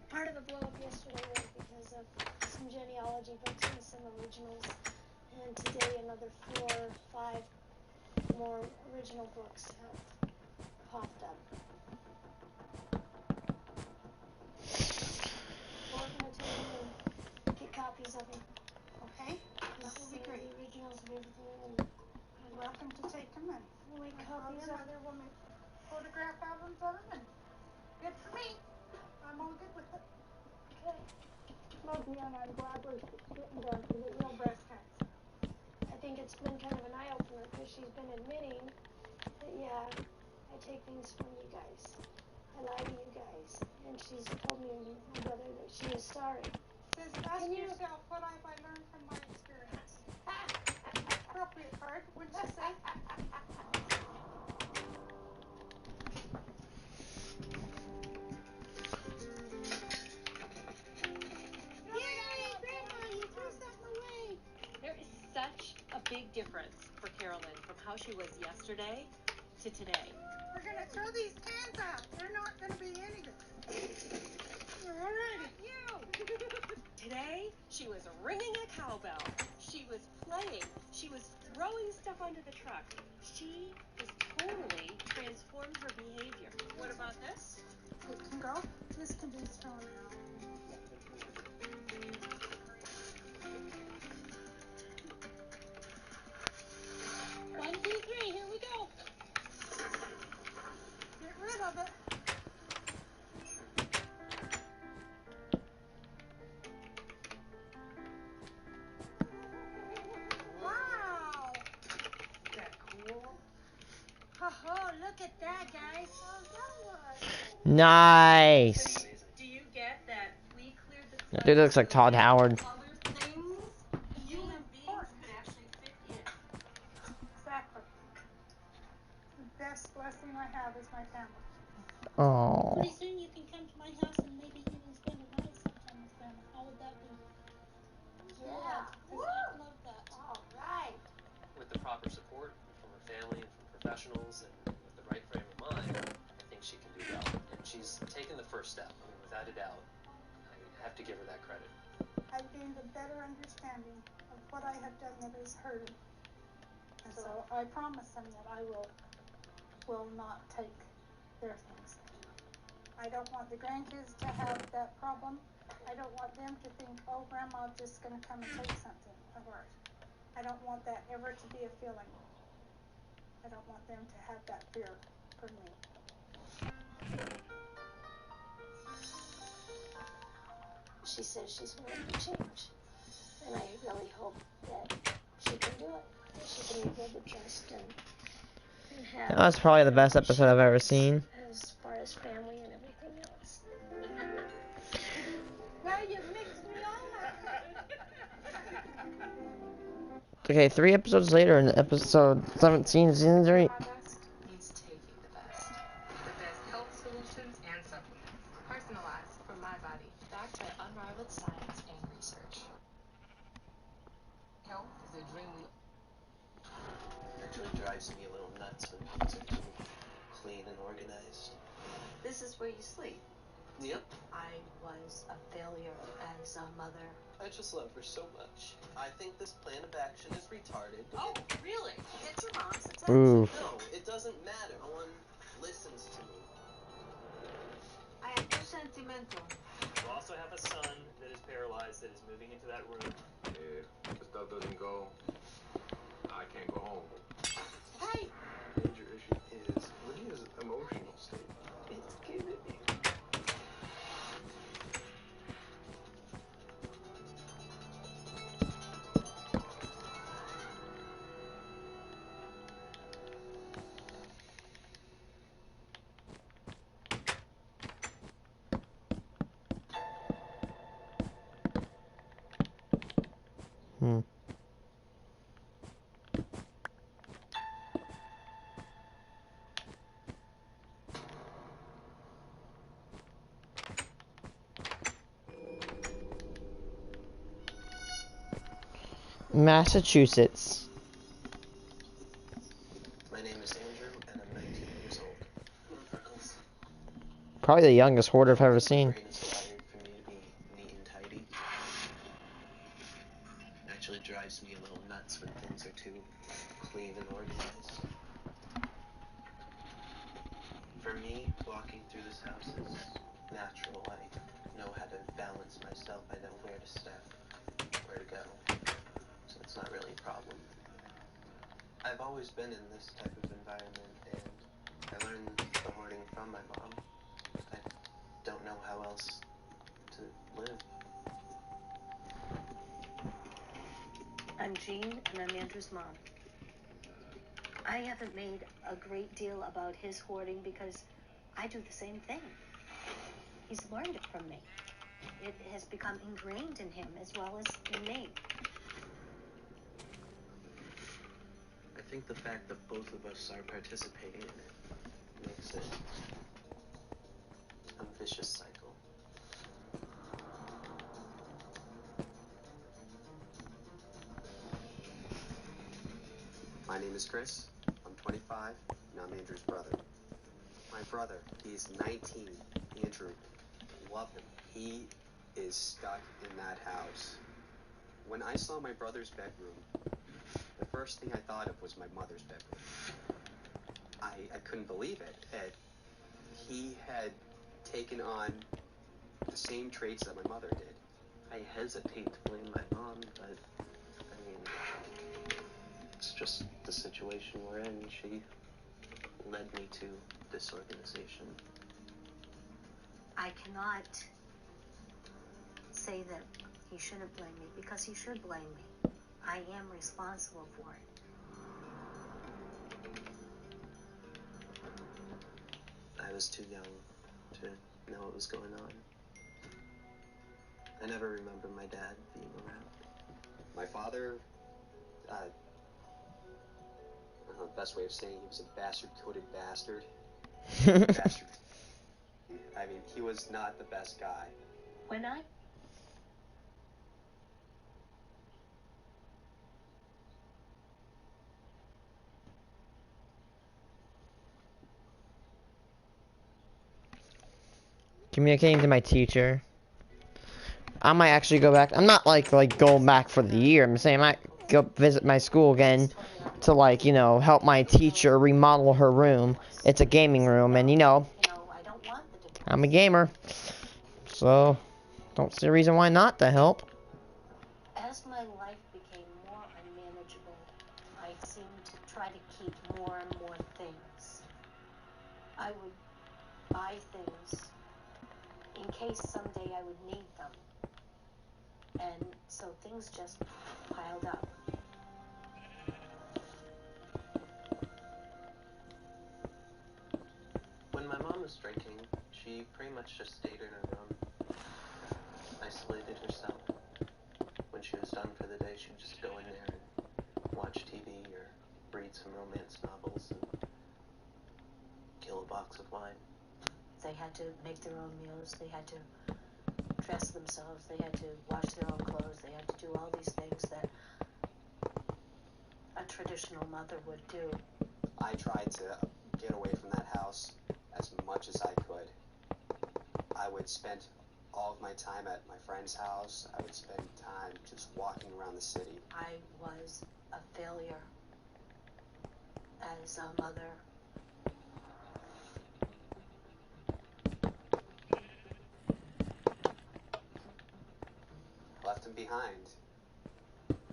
Part of the blow up yesterday was because of some genealogy books and some originals. And today another 4 or 5 more original books have popped up. We're going to take them and get copies of them. Okay? That will be great. The originals of everything. And You're welcome to take them and make my copies father of and mother will make photograph albums of them, and good for me. I'm all good with it. Okay. Well, Deanna, I'm glad we're getting done to the real breast cancer. I think it's been kind of an eye-opener because she's been admitting that, yeah, I take things from you guys. I lie to you guys. And she's told me and my brother that she is sorry. Says, ask yourself, what have I learned from my experience? Appropriate card, wouldn't you say? Yay, Grandma, you threw something away. There is such a big difference for Carolyn from how she was yesterday to today. We're going to throw these cans out. They're not going to be any good. Alrighty. Today, she was ringing a cowbell. She was playing. She was throwing stuff under the truck. She has totally transformed her behavior. What about this? It can go. This can be thrown out. 1, 2, 3. Here we go. Get rid of it. Wow. Is that cool? Oh, look at that, guys. Nice. Do you get that we cleared the Dude looks like Todd Howard. other things human beings could actually fit in? Exactly. The best blessing I have is my family. Oh. Pretty soon you can come to my house and maybe even spend a night sometime with Grandma. How would that be? Yeah. Because I'd love that. All right. With the proper support from her family and from professionals and with the right frame of mind, I think she can do well. And she's taken the first step. I mean, without a doubt, I have to give her that credit. I've gained a better understanding of what I have done that has hurt him. And so I promise him that I will not take their things. I don't want the grandkids to have that problem. I don't want them to think, oh, Grandma's just going to come and take something of ours. I don't want that ever to be a feeling. I don't want them to have that fear for me. She says she's willing to change. And I really hope that she can do it. That she can rebuild the trust and have... That's probably the best episode I've ever seen. As far as family and everything else. Now you mixed me all up. Okay, 3 episodes later in episode 17, season 3. Means taking the best. The best health solutions and supplements. Personalized for my body. Backed by unrivaled science and research. Health is a dream we... It actually drives me a little nuts when things are too clean and organized. This is where you sleep. Yep. I was a failure as a mother. I just love her so much. I think this plan of action is retarded. Oh, really? Get your mom's attention. Ooh. No, it doesn't matter. No one listens to me. I am too sentimental. You also have a son that is paralyzed that is moving into that room. If the stuff doesn't go, I can't go home. Hey! The major issue is Lydia's emotional state. It's killing me. Hmm. Massachusetts. My name is Andrew, and I'm 19 years old. Freckles. Probably the youngest hoarder I've ever seen. My brain is wired for me to be neat and tidy. Walking through this house is natural. I know how to balance myself. I know where to step, where to go. So it's not really a problem. I've always been in this type of environment, and I learned the hoarding from my mom. I don't know how else to live. I'm Jean, and I'm Andrew's mom. I haven't made a great deal about his hoarding because I do the same thing. He's learned it from me. It has become ingrained in him as well as in me. I think the fact that both of us are participating in it makes it a vicious cycle. My name is Chris. I'm 25, and I'm Andrew's brother. My brother, he's 19. Andrew, love him. He is stuck in that house. When I saw my brother's bedroom, the first thing I thought of was my mother's bedroom. I couldn't believe it. He had taken on the same traits that my mother did. I hesitate to blame my mom, but I mean, it's just the situation we're in. She led me to this organization. I cannot say that he shouldn't blame me because he should blame me. I am responsible for it. I was too young to know what was going on. I never remember my dad being around. My father, the best way of saying he was a bastard-coated bastard. Bastard. I mean, he was not the best guy. When I Communicating to my teacher. I might actually go back. I'm not like going back for the year. I'm saying I might go visit my school again to like, you know, help my teacher remodel her room. It's a gaming room, and you know, I'm a gamer. So, don't see a reason why not to help. As my life became more unmanageable, I seemed to try to keep more and more things. I would buy things in case someday I would need them. And so things just piled up. When my mom was drinking, she pretty much just stayed in her room, isolated herself. When she was done for the day, she would just go in there and watch TV or read some romance novels and kill a box of wine. They had to make their own meals. They had to dress themselves. They had to wash their own clothes. They had to do all these things that a traditional mother would do. I tried to get away from that house as much as I could. I would spend all of my time at my friend's house. I would spend time just walking around the city. I was a failure as a mother. Left him behind.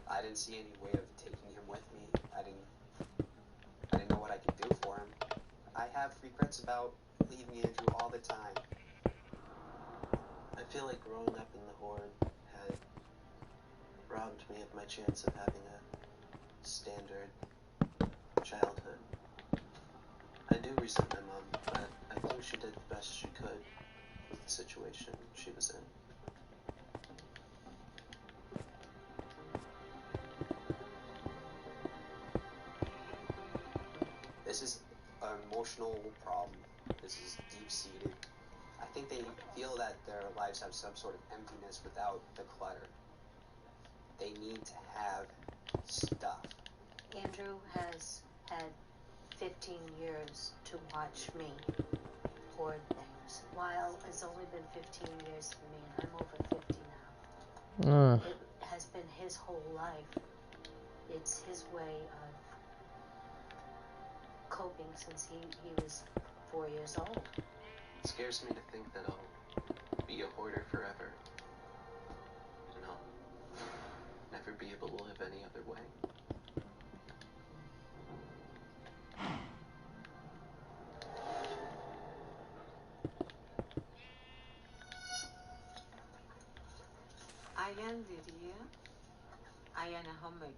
I didn't see any way of taking him with me. I didn't know what I could do for him. I have regrets about leaving Andrew all the time. I feel like growing up in the Horde had robbed me of my chance of having a standard childhood. I do resent my mom, but I think she did the best she could with the situation she was in. This is an emotional problem. This is deep-seated. I think they feel that their lives have some sort of emptiness without the clutter. They need to have stuff. Andrew has had 15 years to watch me hoard things, while it's only been 15 years for me, and I'm over 50 now. It has been his whole life. It's his way of coping since he was 4 years old. It scares me to think that I'll be a hoarder forever. And I'll never be able to live any other way. I am Lydia. I am a homemaker.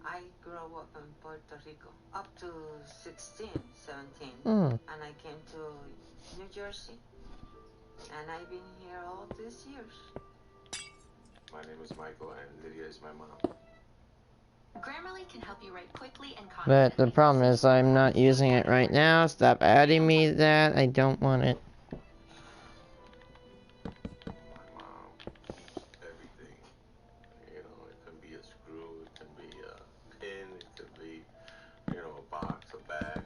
I grew up in Puerto Rico up to 16, 17. And I came to New Jersey. And I've been here all these years. My name is Michael, and Lydia is my mom. Grammarly can help you write quickly and But the problem is I'm not using it right now. Stop adding me that. I don't want it. My mom keeps everything. You know, it can be a screw, it can be a pin, it could be, you know, a box, a bag.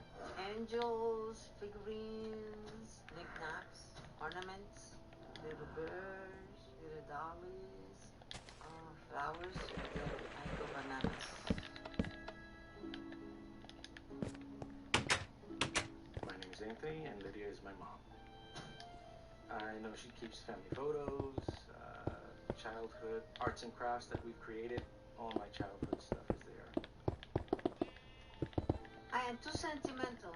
Angels, figurines, knickknacks, ornaments, little birds, little dollies, flowers, I go bananas. My name is Anthony, and Lydia is my mom. I know she keeps family photos, childhood arts and crafts that we've created. All my childhood stuff is there. I am too sentimental.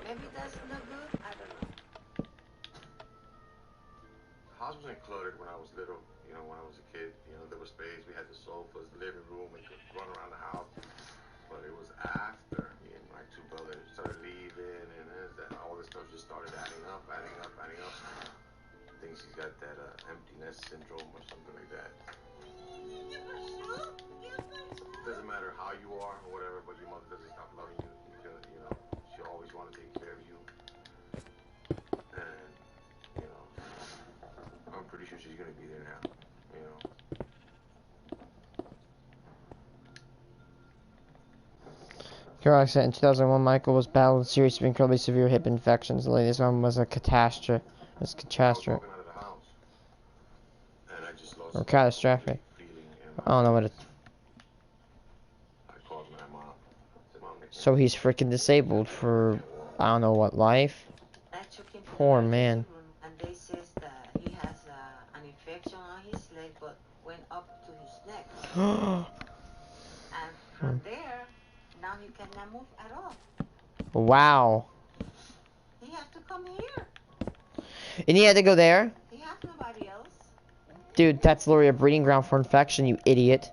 Maybe that's no good, I don't know. The house wasn't cluttered when I was little. You know, when I was a kid, you know, there was space. We had the sofas, the living room, and could run around the house. But it was after me and my two brothers started leaving, and all this stuff just started adding up. I think she's got that empty nest syndrome or something like that. Doesn't matter how you are or whatever, but your mother doesn't stop loving you. You know, she always want to take care of you. And, you know, I'm pretty sure she's going to be there now, you know. Car accident in 2001, Michael was battled with serious, incredibly severe hip infections. The latest one was a catastrophe. Or catastrophic. I don't know what it's. So he's freaking disabled for I don't know what life. Poor man. And they says that he has an infection on his leg, but went up to his neck. And from there, now he cannot move at all. Wow. He has to come here. And he had to go there? He has nobody else. Dude, that's literally a breeding ground for infection, you idiot.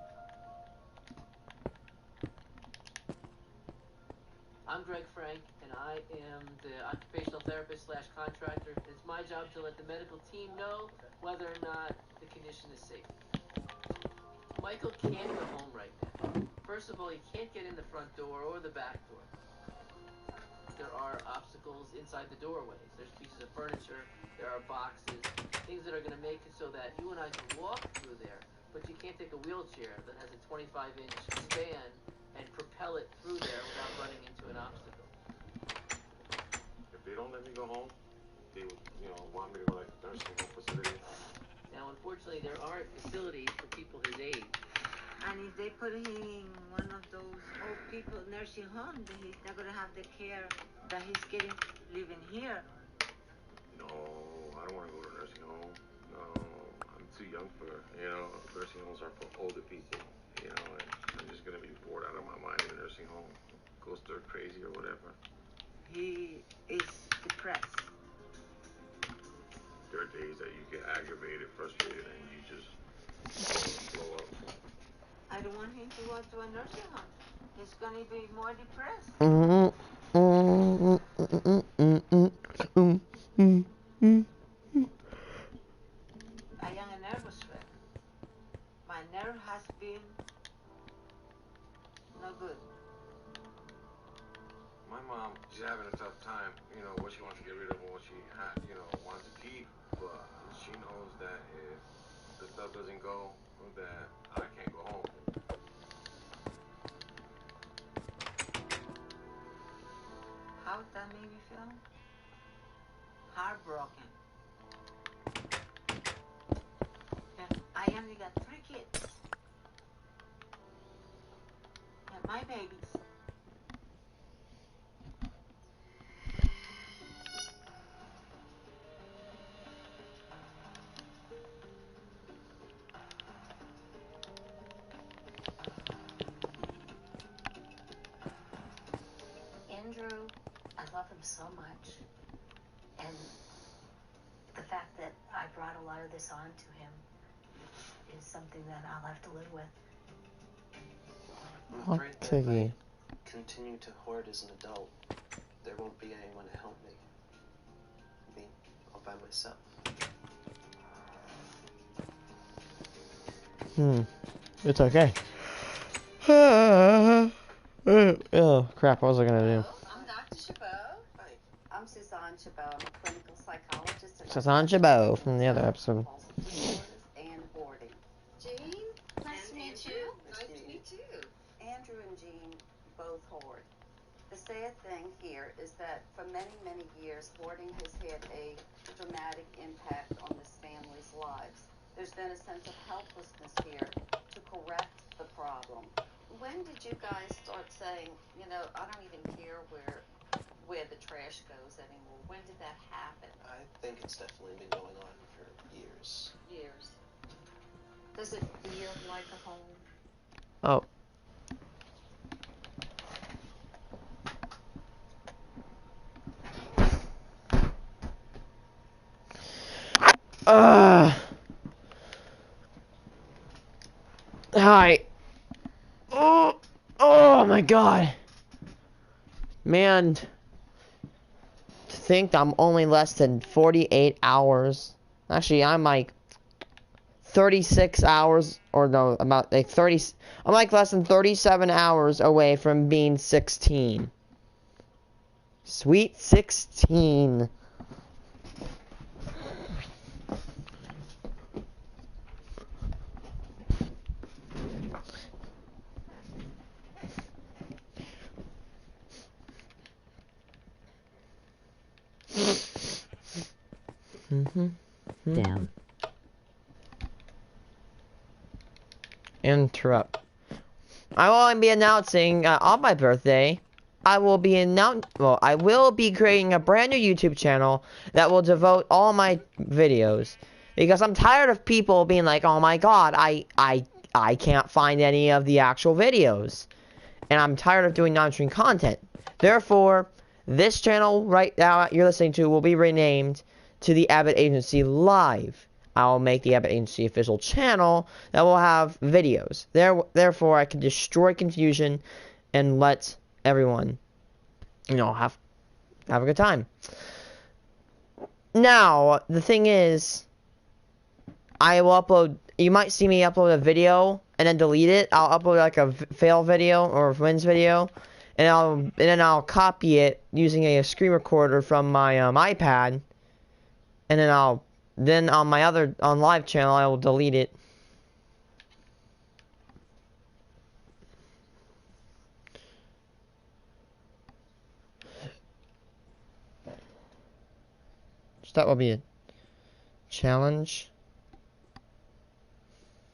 I'm Greg Frank, and I am the occupational therapist / contractor. It's my job to let the medical team know whether or not the condition is safe. Michael can't go home right now. First of all, he can't get in the front door or the back door. There are obstacles inside the doorways. There's pieces of furniture, there are boxes, things that are going to make it so that you and I can walk through there, but you can't take a wheelchair that has a 25-inch span and propel it through there without running into an obstacle. If they don't let me go home, they would, you know, want me to go like a nursing home facility. Now, unfortunately, there aren't facilities for people his age. And if they put him in one of those old people nursing homes, then he's not going to have the care that he's getting living here. No, I don't want to go to a nursing home. No, I'm too young for, you know, nursing homes are for older people, you know, and I'm just going to be bored out of my mind in a nursing home. Go stir crazy or whatever. He is depressed. There are days that you get aggravated, frustrated, and you just blow up. I don't want him to go to a nursing home. He's going to be more depressed. I am a nervous wreck. My nerve has been no good. My mom, she's having a tough time, you know, what she wants to get rid of and what she, you know, wants to keep. But she knows that if the stuff doesn't go, that I can't go home. How that made me feel? Heartbroken. I only got 3 kids. And my babies. Andrew, I love him so much. And the fact that I brought a lot of this on to him is something that I'll have to live with. I'm afraid that if I continue to hoard as an adult, there won't be anyone to help me. I'll be all by myself. It's okay. Oh, crap, what was I gonna do? I'm Dr. Chabot. I'm Suzanne Chabot. I'm a clinical psychologist. Suzanne Chabot from the other episode. And hoarding. Jean, nice to meet you. Nice to meet you. Andrew and Jean both hoard. The sad thing here is that for many, many years, hoarding has had a dramatic impact on this family's lives. There's been a sense of helplessness here to correct the problem. When did you guys start saying, you know, I don't even care where the trash goes anymore? When did that happen? I think it's definitely been going on for years. Years. Does it feel like a home? Oh. Hi. Oh my god. Man. To think I'm only less than 48 hours. Actually, I'm like 36 hours, or no, about like 30. I'm like less than 37 hours away from being 16. Sweet 16. Damn. Interrupt. I will be announcing on my birthday. I will be creating a brand new YouTube channel that will devote all my videos, because I'm tired of people being like, "Oh my god, I can't find any of the actual videos," and I'm tired of doing non-stream content. Therefore, this channel right now you're listening to will be renamed to the Abbott Agency Live. I'll make the Abbott Agency official channel that will have videos. Therefore, I can destroy confusion and let everyone, you know, have a good time. Now, the thing is, I will upload. You might see me upload a video and then delete it. I'll upload like a fail video or a wins video, and then I'll copy it using a screen recorder from my iPad, and then on my on live channel I will delete it. So that will be a challenge.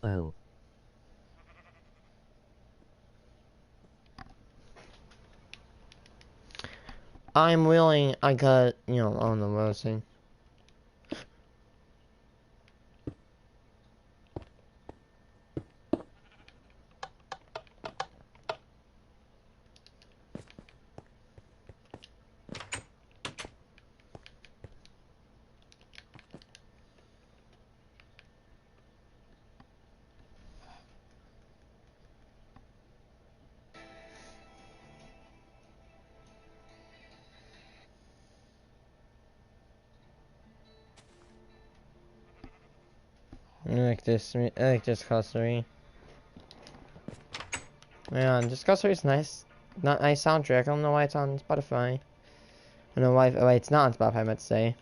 Oh. I'm willing. I got, you know, on the roasting. I like this glossary. Man, this glossary is nice. Not nice soundtrack. I don't know why it's on Spotify. I don't know why it's not on Spotify, I meant to say.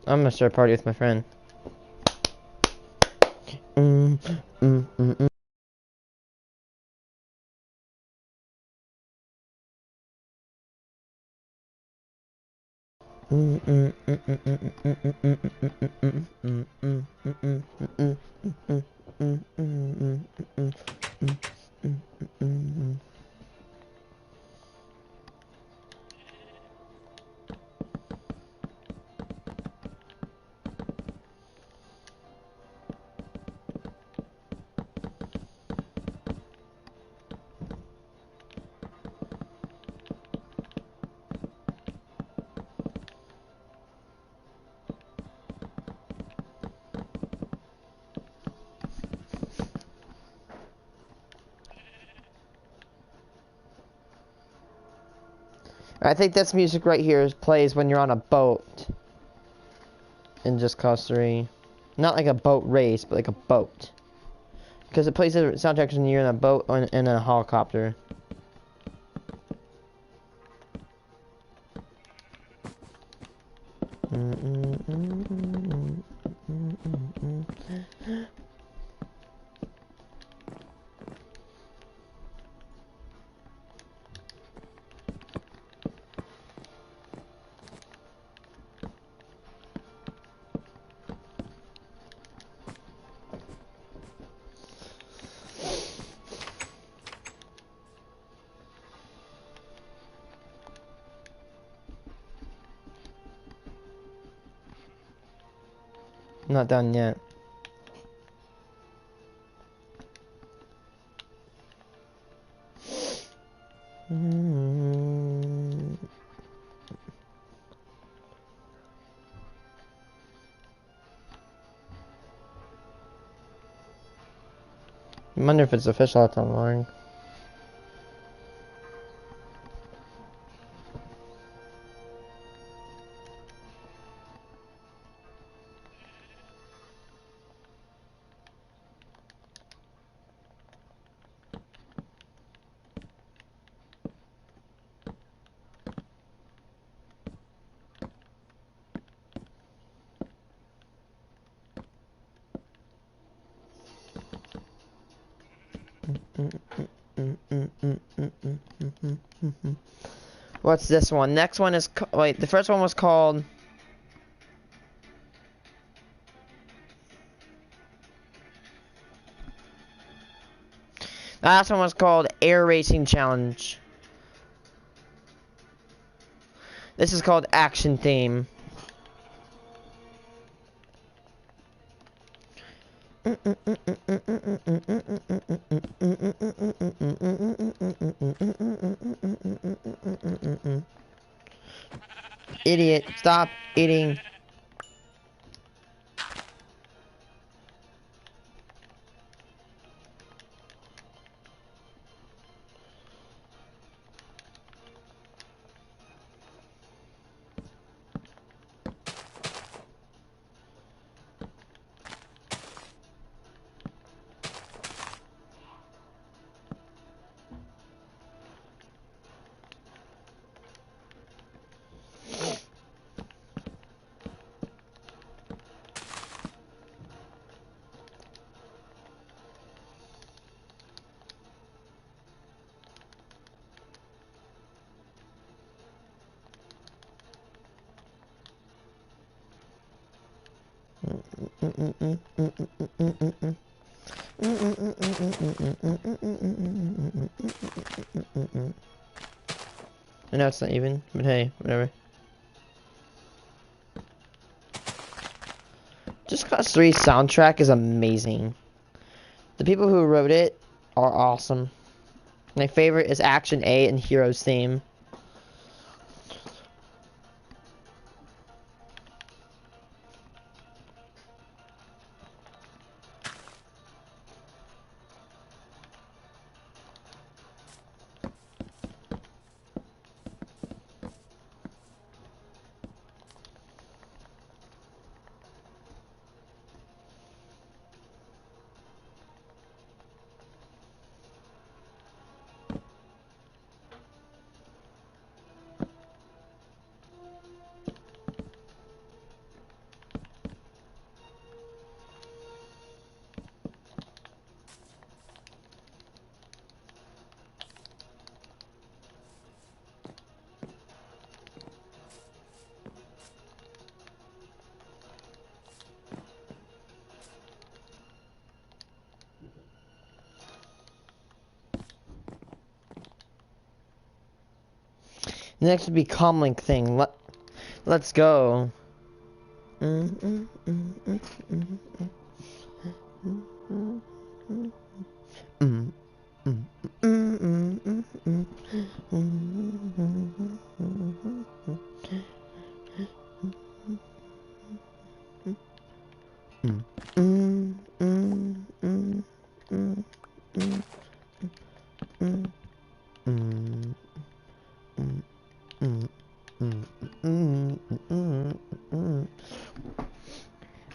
I'm gonna start a party with my friend. I think this music right here plays when you're on a boat in Just Cause 3. Not like a boat race, but like a boat. Because it plays the soundtrack when you're in a boat or in a helicopter. Not done yet. I wonder if it's official at online. What's this one? Next one is wait. The first one was called. The last one was called Air Racing Challenge. This is called Action Theme. Idiot, stop eating. I know it's not even, but hey, whatever. Just Cause 3 soundtrack is amazing. The people who wrote it are awesome. My favorite is Action A and Heroes theme. Next would be comlink thing. Let's go.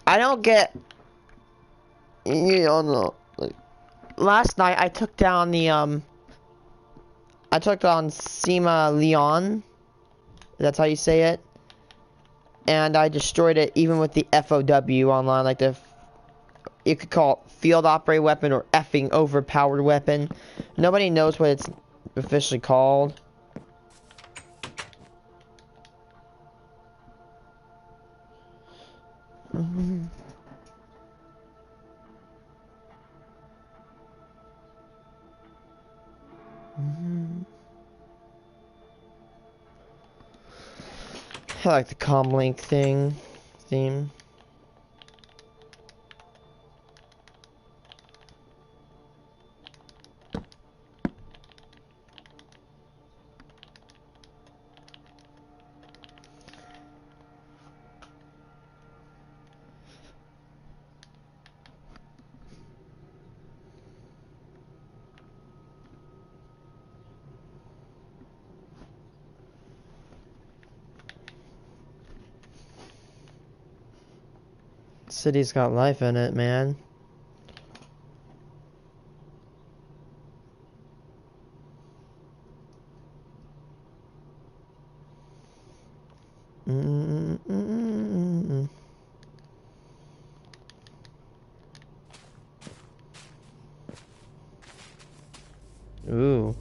I don't get, you know, like, last night I took down the I took on Sima Leon. That's how you say it. And I destroyed it even with the FOW online, like you could call it field operated weapon or effing overpowered weapon. Nobody knows what it's officially called. I like the comlink theme. City's got life in it, man. Ooh.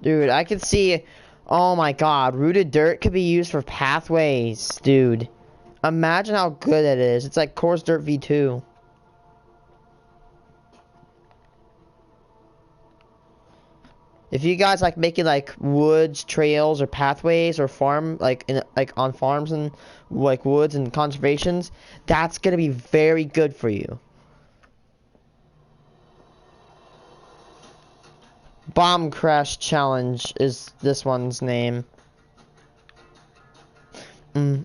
Dude, I could see, oh my god, rooted dirt could be used for pathways, dude. Imagine how good it is. It's like Coarse Dirt V2. If you guys like making like woods, trails, or pathways, or farm like on farms and like woods and conservations, that's gonna be very good for you. Bomb Crash Challenge is this one's name. I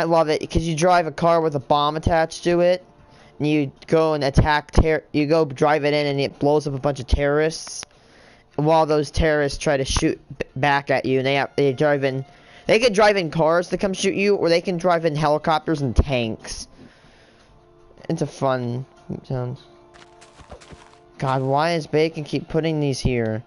love it because you drive a car with a bomb attached to it, and you go and you go drive it in, and it blows up a bunch of terrorists. While those terrorists try to shoot back at you, and they drive in. They can drive in cars to come shoot you, or they can drive in helicopters and tanks. It's a fun sounds. God, why does Bacon keep putting these here?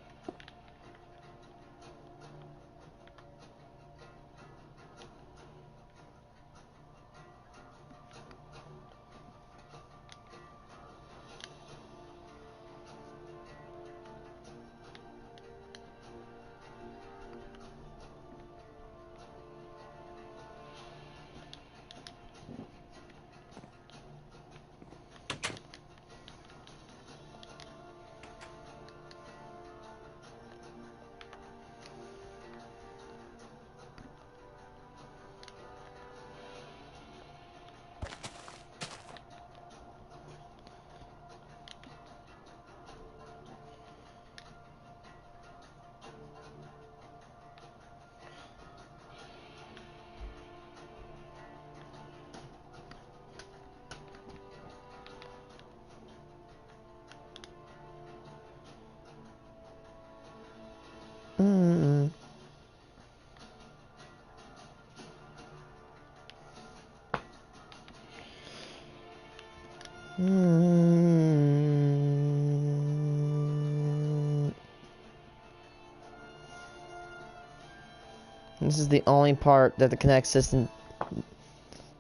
This is the only part that the connect system,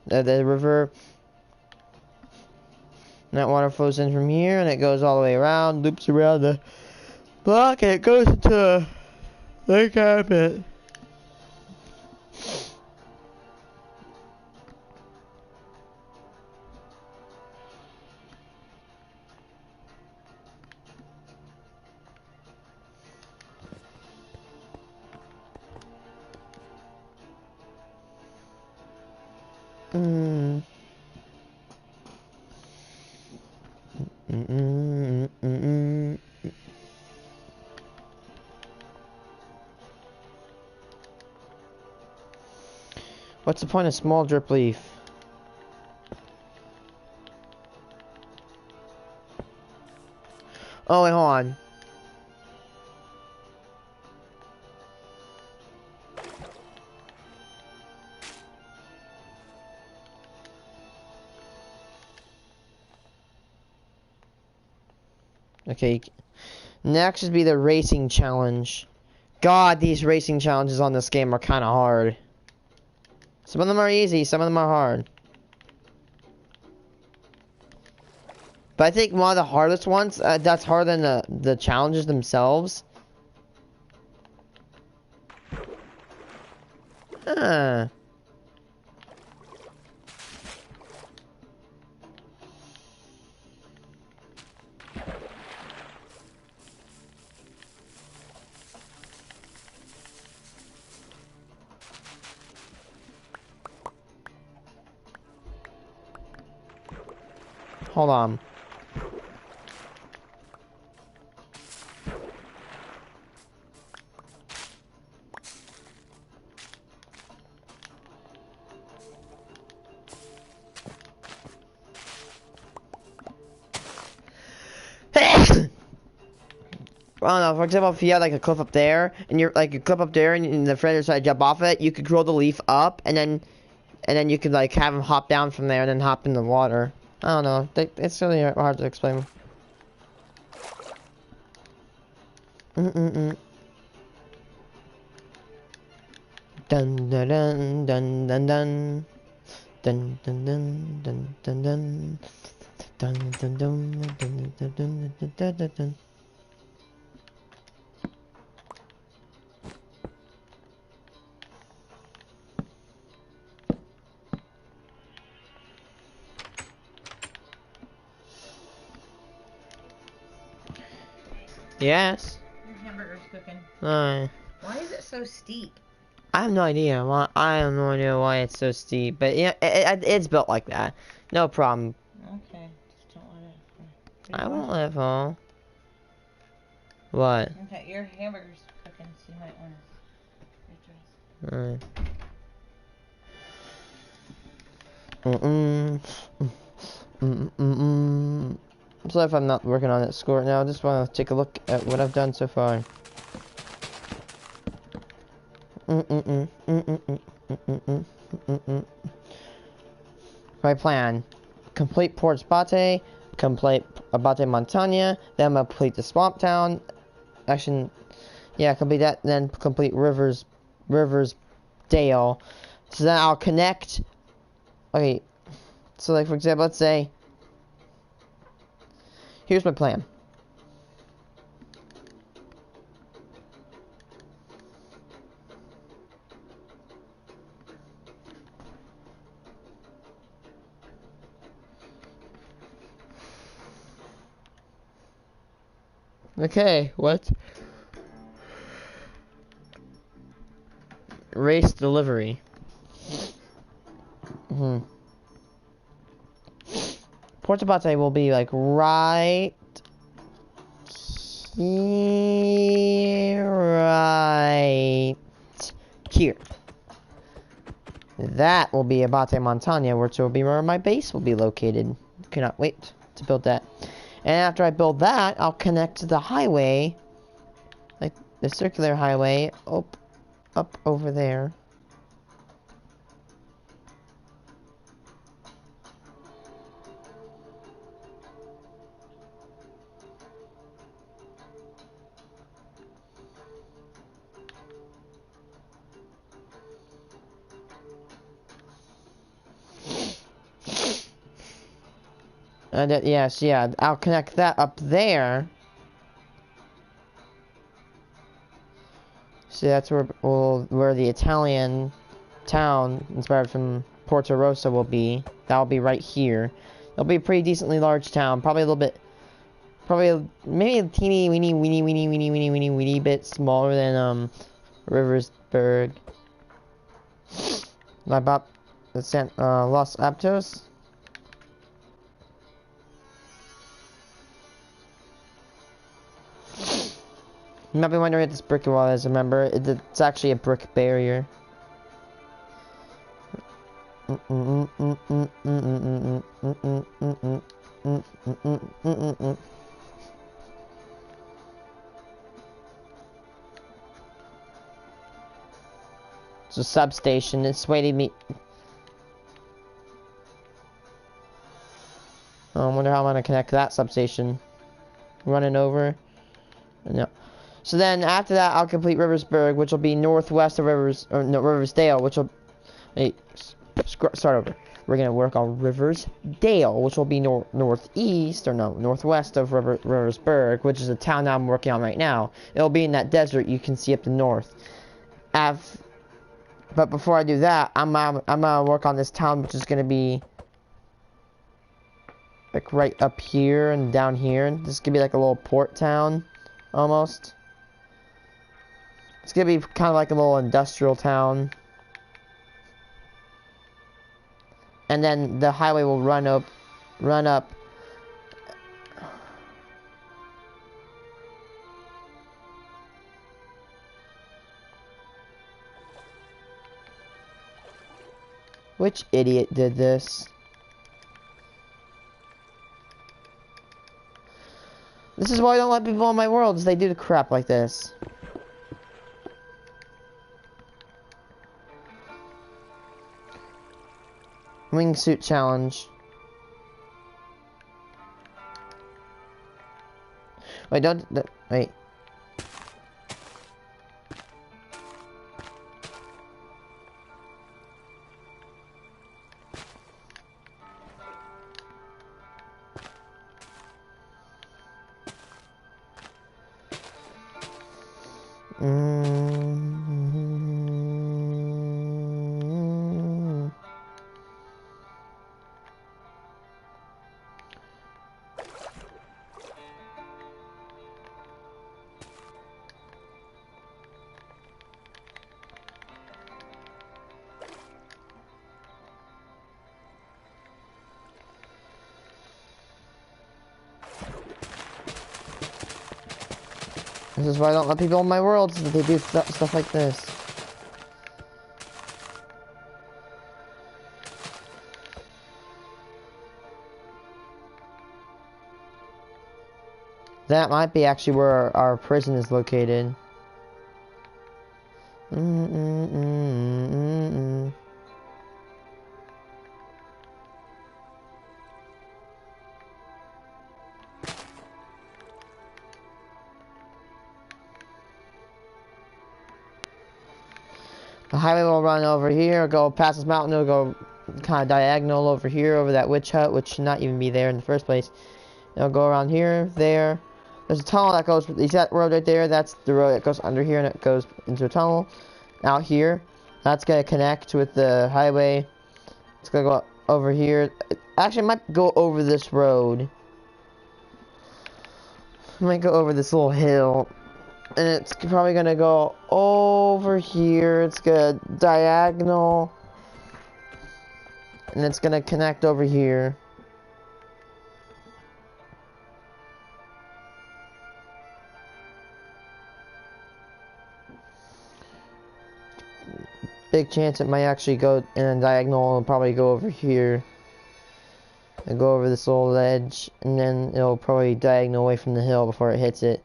the river, that water flows in from here, and it goes all the way around, loops around the block, and it goes into Lake Abbott. What's the point of small drip leaf? Oh, wait, hold on. Okay, next would be the racing challenge. God, these racing challenges on this game are kind of hard. Some of them are easy, some of them are hard. But I think one of the hardest ones, that's harder than the challenges themselves. Huh. Hold on. I don't know, for example, if you had like a cliff up there, and you're like a cliff up there, and the friend decided to jump off it, you could grow the leaf up, and then you could like have him hop down from there, and then hop in the water. I don't know, it's really hard to explain. Dun dun dun dun dun dun dun dun dun dun dun dun dun dun dun dun dun dun dun dun. Yes. Your hamburger's cooking. Why is it so steep? I have no idea why. I have no idea why it's so steep, but yeah, it's built like that. No problem. Okay, just don't let it. I won't let it fall. What? Okay, your hamburger's cooking, so you might want to. I'm sorry if I'm not working on that score right now. I just want to take a look at what I've done so far. My plan: complete Port Spate, complete Abate Montagna, then I'm gonna complete the Swamp Town. Actually, yeah, complete that, then complete Rivers Dale. So then I'll connect. Okay, so like for example, let's say. Here's my plan. Okay, what? Rayce delivery. Port Abate will be like right here, right here. That will be Abate Montagna, which will be where my base will be located. Cannot wait to build that. And after I build that, I'll connect to the highway, like the circular highway up over there. And yes, yeah, I'll connect that up there. See, that's where the Italian town, inspired from Porto Rosso, will be. That'll be right here. It'll be a pretty decently large town. Probably a little bit, maybe a teeny weeny bit smaller than Riversburg. About Los Aptos. You might be wondering what this brick wall is. Remember, it's actually a brick barrier. It's a substation. It's waiting me. Oh, I wonder how I'm gonna connect that substation. Running over. No. So then after that, I'll complete Riversburg, which will be northwest of Riversdale, which will. Wait, start over. We're gonna work on Riversdale, which will be northwest of Riversburg, which is a town that I'm working on right now. It'll be in that desert you can see up the north. But before I do that, I'm gonna work on this town, which is gonna be like right up here and down here. This is gonna be like a little port town, almost. It's gonna be kind of like a little industrial town. And then the highway will run up. Which idiot did this? This is why I don't let people in my world, is they do the crap like this. Wingsuit challenge. Wait, wait. This is why I don't let people in my world, so that they do stuff like this. That might be actually where our prison is located. The highway will run over here, go past this mountain, it'll go kind of diagonal over here, over that witch hut, which should not even be there in the first place. It'll go around here, there. There's a tunnel that goes, you see that road right there? That's the road that goes under here and it goes into a tunnel. Out here, that's going to connect with the highway. It's going to go over here. Actually, it might go over this road. It might go over this little hill. And it's probably gonna go over here. It's gonna diagonal. And it's gonna connect over here. Big chance it might actually go in a diagonal and probably go over here. And go over this little ledge. And then it'll probably diagonal away from the hill before it hits it.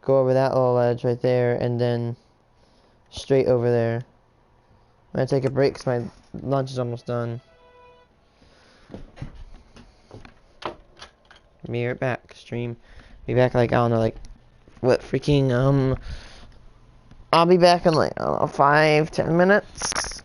go over that little ledge right there, and then straight over there. I'm gonna take a break because my lunch is almost done. Be right back, stream. Be back like, I don't know, like, what freaking, I'll be back in like, I don't know, 5-10 minutes.